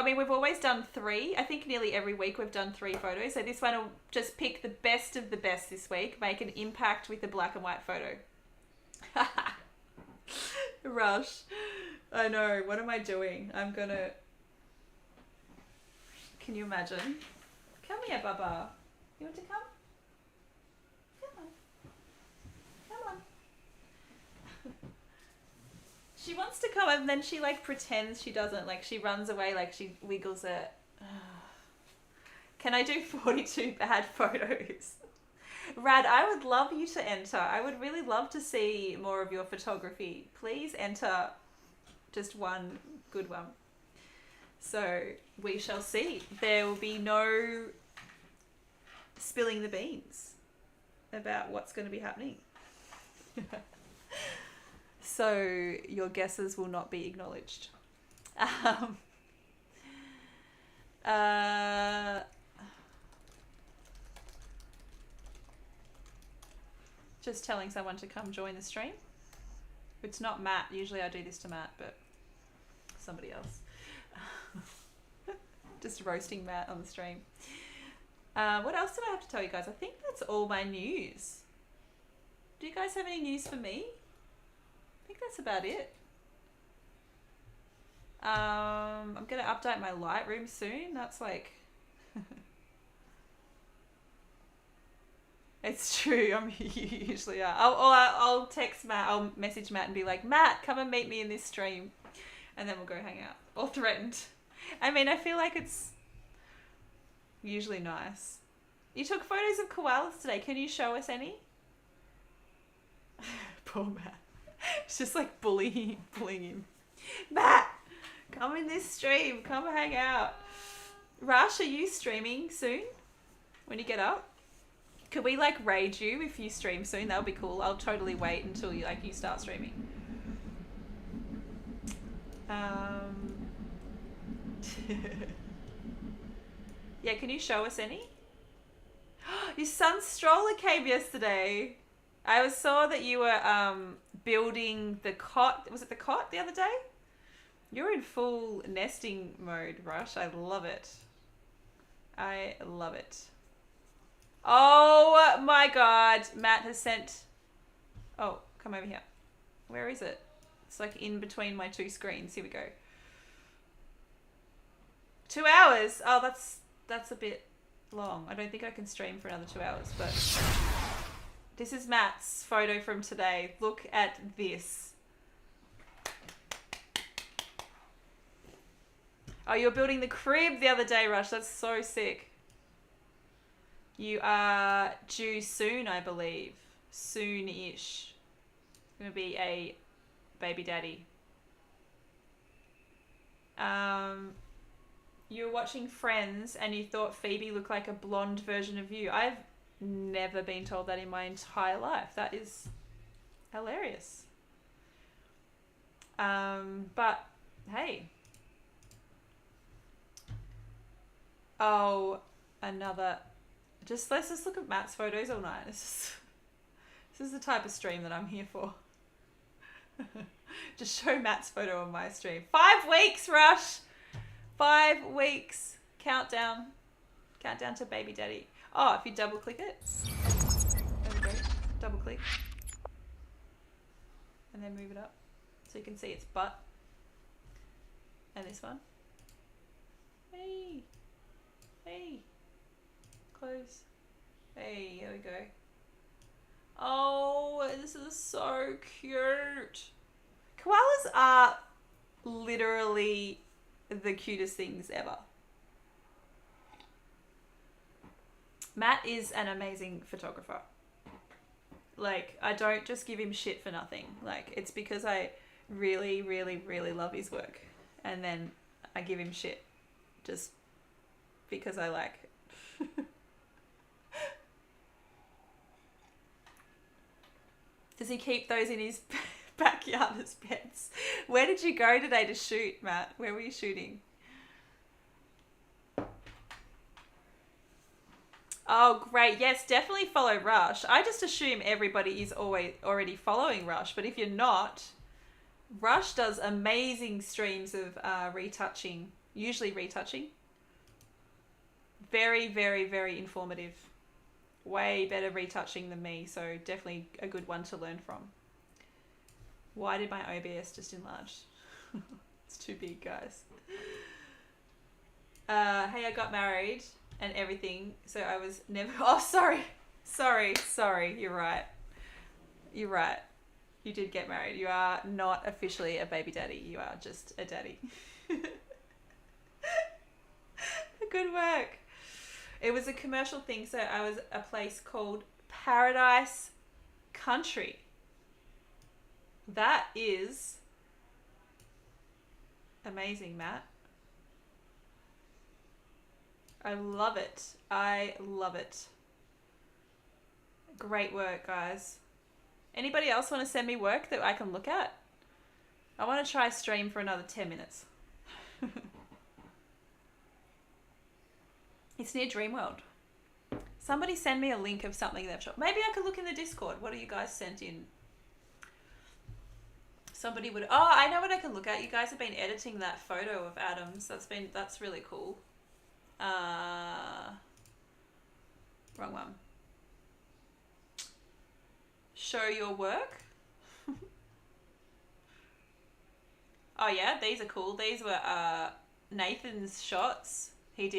we've always done 3. I think nearly every week we've done 3 photos. So this one will just pick the best of the best this week, make an impact with the black and white photo. Rush. I know. What am I doing? Can you imagine? Come here, Baba. You want to come? Come on. She wants to come and then she pretends she doesn't. She runs away, she wiggles it. Can I do 42 bad photos? Rad, I would love you to enter. I would really love to see more of your photography. Please enter just one good one. So we shall see. There will be no spilling the beans about what's going to be happening. So your guesses will not be acknowledged. Just telling someone to come join the stream. It's not Matt. Usually I do this to Matt, but somebody else. Just roasting Matt on the stream. What else did I have to tell you guys? I think that's all my news. Do you guys have any news for me? I think that's about it. I'm going to update my Lightroom soon. That's It's true. You usually are. I'll text Matt. I'll message Matt and be like, Matt, come and meet me in this stream. And then we'll go hang out. Or threatened. I mean, I feel like it's usually nice. You took photos of koalas today. Can you show us any? Poor Matt. It's just bullying him. Matt, come in this stream. Come hang out. Rush, are you streaming soon? When you get up? Could we raid you if you stream soon? That would be cool. I'll totally wait until you start streaming. Yeah, can you show us any? Your son's stroller came yesterday. I saw that you were building the cot. Was it the cot the other day? You're in full nesting mode, Rush. I love it. I love it. Oh my god. Matt has sent... Oh, come over here. Where is it? It's in between my 2 screens. Here we go. 2 hours? Oh, that's a bit long. I don't think I can stream for another 2 hours, but... This is Matt's photo from today. Look at this. Oh, you were building the crib the other day, Rush. That's so sick. You are due soon, I believe. Soon-ish. Going to be a baby daddy. you were watching Friends and you thought Phoebe looked like a blonde version of you. I've never been told that in my entire life. That is hilarious. But hey. Oh, another. Let's just look at Matt's photos all night. This is the type of stream that I'm here for. Just show Matt's photo on my stream. 5 weeks, Rush. 5 weeks. Countdown. Countdown to baby daddy. Oh, if you double click it. There we go. Double click. And then move it up. So you can see its butt. And this one. Hey. Hey. Close. Hey, here we go. Oh, this is so cute. Koalas are literally the cutest things ever. Matt is an amazing photographer. Like, I don't just give him shit for nothing. Like, it's because I really, really, really love his work. And then I give him shit just because I like it. Does he keep those in his backyard as pets? Where did you go today to shoot, Matt? Where were you shooting? Oh, great. Yes, definitely follow Rush. I just assume everybody is already following Rush, but if you're not, Rush does amazing streams of retouching, usually retouching. Very, very, very informative. Way better retouching than me, so definitely a good one to learn from. Why did my OBS just enlarge? It's too big, guys. Hey, I got married and everything, so I was never... Oh, sorry. Sorry. You're right. You did get married. You are not officially a baby daddy. You are just a daddy. Good work. It was a commercial thing, so I was a place called Paradise Country. That is amazing, Matt. I love it. Great work, guys. Anybody else want to send me work that I can look at? I want to try stream for another 10 minutes. It's near Dreamworld. Somebody send me a link of something they've shot. Maybe I could look in the Discord. What do you guys sent in? Somebody would... Oh, I know what I can look at. You guys have been editing that photo of Adam's. That's really cool. Wrong one. Show your work. Oh yeah, these are cool. These were Nathan's shots. He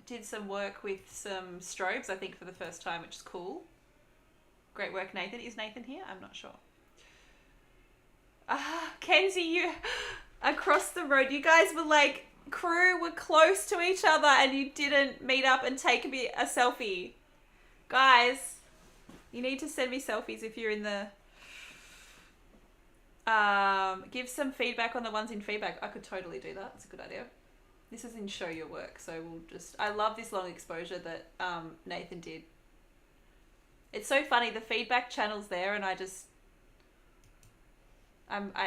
did some work with some strobes, I think, for the first time, which is cool. Great work, Nathan. Is Nathan here? I'm not sure. Kenzie, you across the road. You guys were like, crew were close to each other and you didn't meet up and take a selfie. Guys, you need to send me selfies if you're in the... give some feedback on the ones in feedback. I could totally do that. It's a good idea. This is in show your work, so we'll just... I love this long exposure that Nathan did. It's so funny. The feedback channel's there and I just...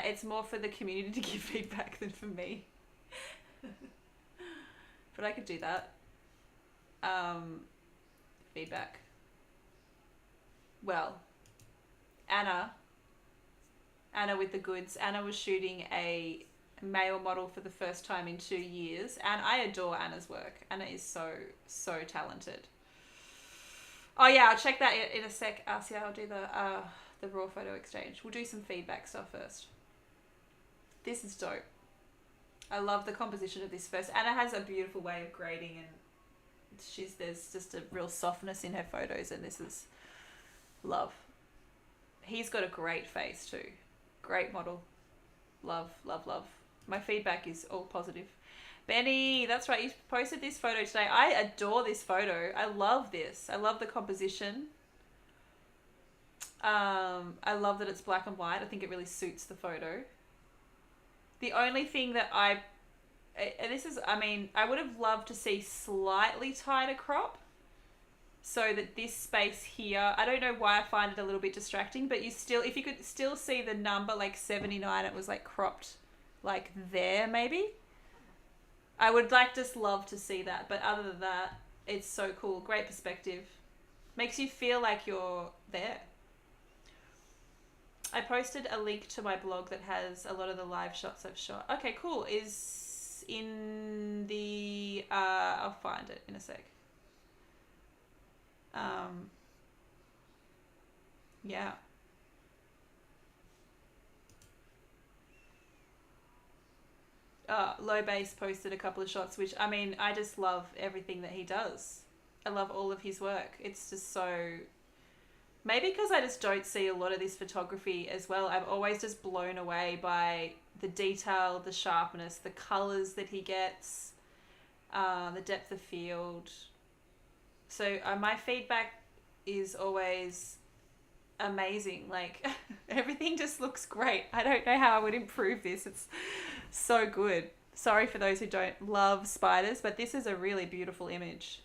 it's more for the community to give feedback than for me. But I could do that. Feedback. Well, Anna with the goods. Anna was shooting a male model for the first time in 2 years, and I adore Anna's work. Anna is so talented. Oh yeah, I'll check that in a sec. Arcia, I'll do the raw photo exchange. We'll do some feedback stuff first. This is dope. I love the composition of this first. Anna has a beautiful way of grading, and there's just a real softness in her photos, and this is love. He's got a great face too. Great model. Love. My feedback is all positive. Benny, that's right. You posted this photo today. I adore this photo. I love this. I love the composition. I love that it's black and white. I think it really suits the photo. The only thing that and this is, I mean, I would have loved to see slightly tighter crop so that this space here, I don't know why I find it a little bit distracting, but you still, if you could still see the number like 79, it was like cropped like there maybe. I would like just love to see that, but other than that, it's so cool. Great perspective. Makes you feel like you're there. I posted a link to my blog that has a lot of the live shots I've shot. Okay, cool. Is in the... I'll find it in a sec. Yeah. Low Bass posted a couple of shots, which, I mean, I just love everything that he does. I love all of his work. It's just so... Maybe because I just don't see a lot of this photography as well. I'm always just blown away by the detail, the sharpness, the colours that he gets, the depth of field. So my feedback is always amazing. Like, everything just looks great. I don't know how I would improve this. It's so good. Sorry for those who don't love spiders, but this is a really beautiful image.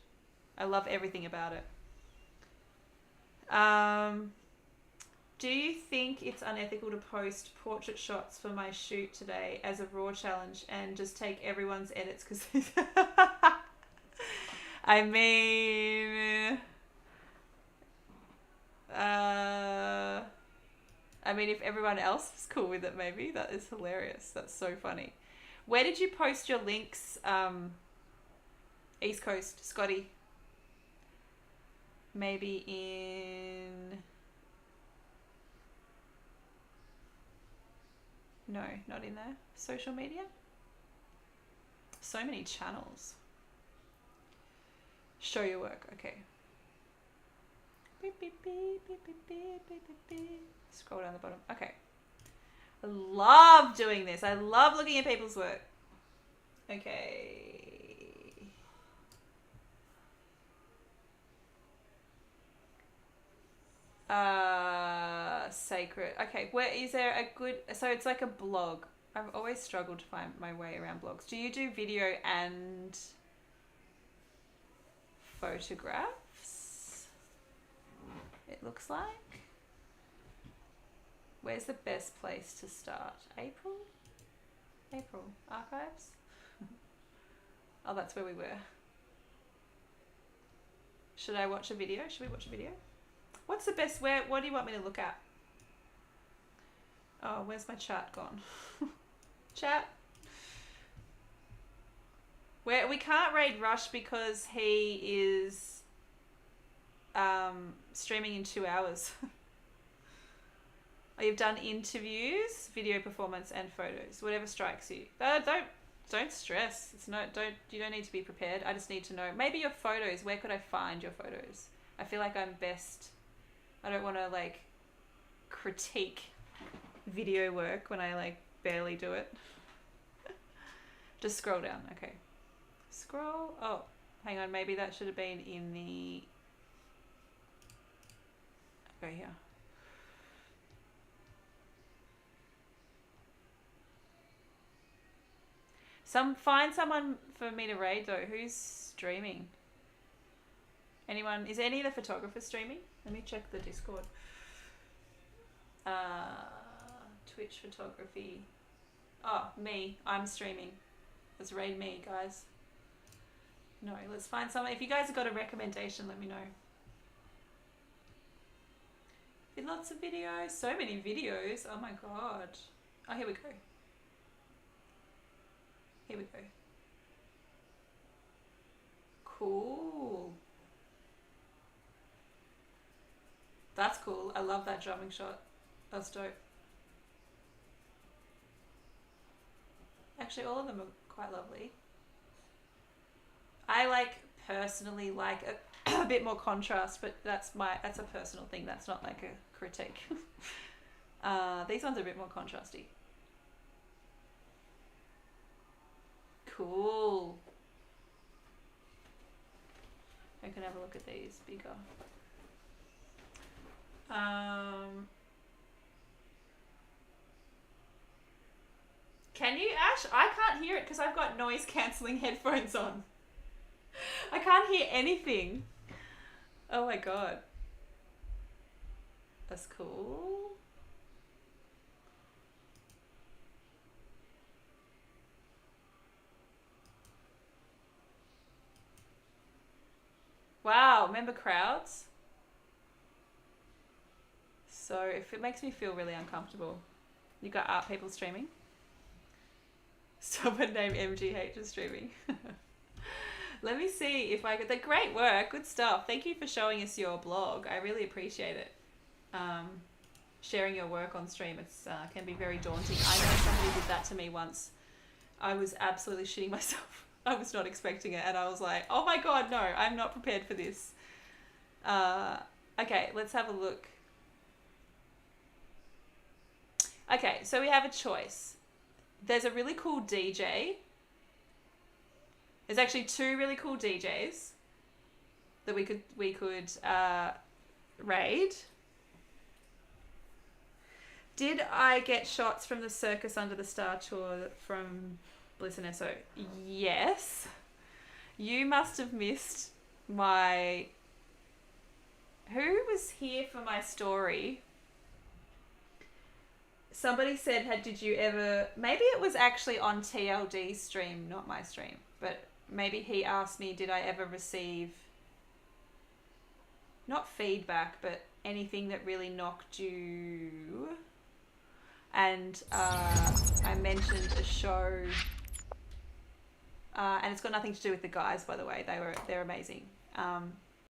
I love everything about it. Do you think it's unethical to post portrait shots for my shoot today as a raw challenge and just take everyone's edits? Because I mean, if everyone else was cool with it, maybe. That is hilarious. That's so funny. Where did you post your links? East Coast, Scotty. Maybe in... No, not in there. Social media? So many channels. Show your work. Okay. Beep, beep, beep, beep, beep, beep, beep, beep, beep. Scroll down the bottom. Okay. I love doing this. I love looking at people's work. Okay. Sacred. Okay, where is there a good... So it's like a blog. I've always struggled to find my way around blogs. Do you do video and photographs? It looks like. Where's the best place to start? April? Archives? Oh, that's where we were. Should I watch a video? Should we watch a video? What's the best... What do you want me to look at? Oh, where's my chat gone? Chat? We can't raid Rush because he is streaming in 2 hours. Oh, you've done interviews, video performance, and photos. Whatever strikes you. Don't stress. You don't need to be prepared. I just need to know. Maybe your photos. Where could I find your photos? I feel like I'm best. I don't want to like critique video work when I like barely do it. Just scroll down. Okay. Scroll. Oh, hang on. Maybe that should have been in the... Okay, here. Find someone for me to raid though. Who's streaming? Anyone? Is any of the photographers streaming? Let me check the Discord. Twitch photography. Oh, me. I'm streaming. Let's raid me, guys. No, let's find someone. If you guys have got a recommendation, let me know. Did lots of videos. So many videos. Oh my god. Oh, here we go. Here we go. Cool. That's cool. I love that drumming shot. That's dope. Actually, all of them are quite lovely. I personally like a bit more contrast, but that's a personal thing. That's not like a critique. These ones are a bit more contrasty. Cool. I can have a look at these bigger. Can you, Ash? I can't hear it because I've got noise cancelling headphones on. I can't hear anything. Oh my god. That's cool. Wow, remember crowds? So if it makes me feel really uncomfortable. You got art people streaming? Someone named MGH is streaming. Let me see if I could. Great work, good stuff. Thank you for showing us your blog. I really appreciate it. Sharing your work on stream, it's can be very daunting. I know somebody did that to me once. I was absolutely shitting myself. I was not expecting it, and I was like, oh my god, no, I'm not prepared for this. Okay, let's have a look. Okay, so we have a choice. There's a really cool DJ. There's actually two really cool DJs that we could raid. Did I get shots from the Circus Under the Star tour from Bliss and Esso? Yes. You must have missed my... Who was here for my story? Somebody said, did you ever... Maybe it was actually on TLD's stream, not my stream. But maybe he asked me, did I ever receive... Not feedback, but anything that really knocked you... And I mentioned a show, and it's got nothing to do with the guys, by the way. They're amazing.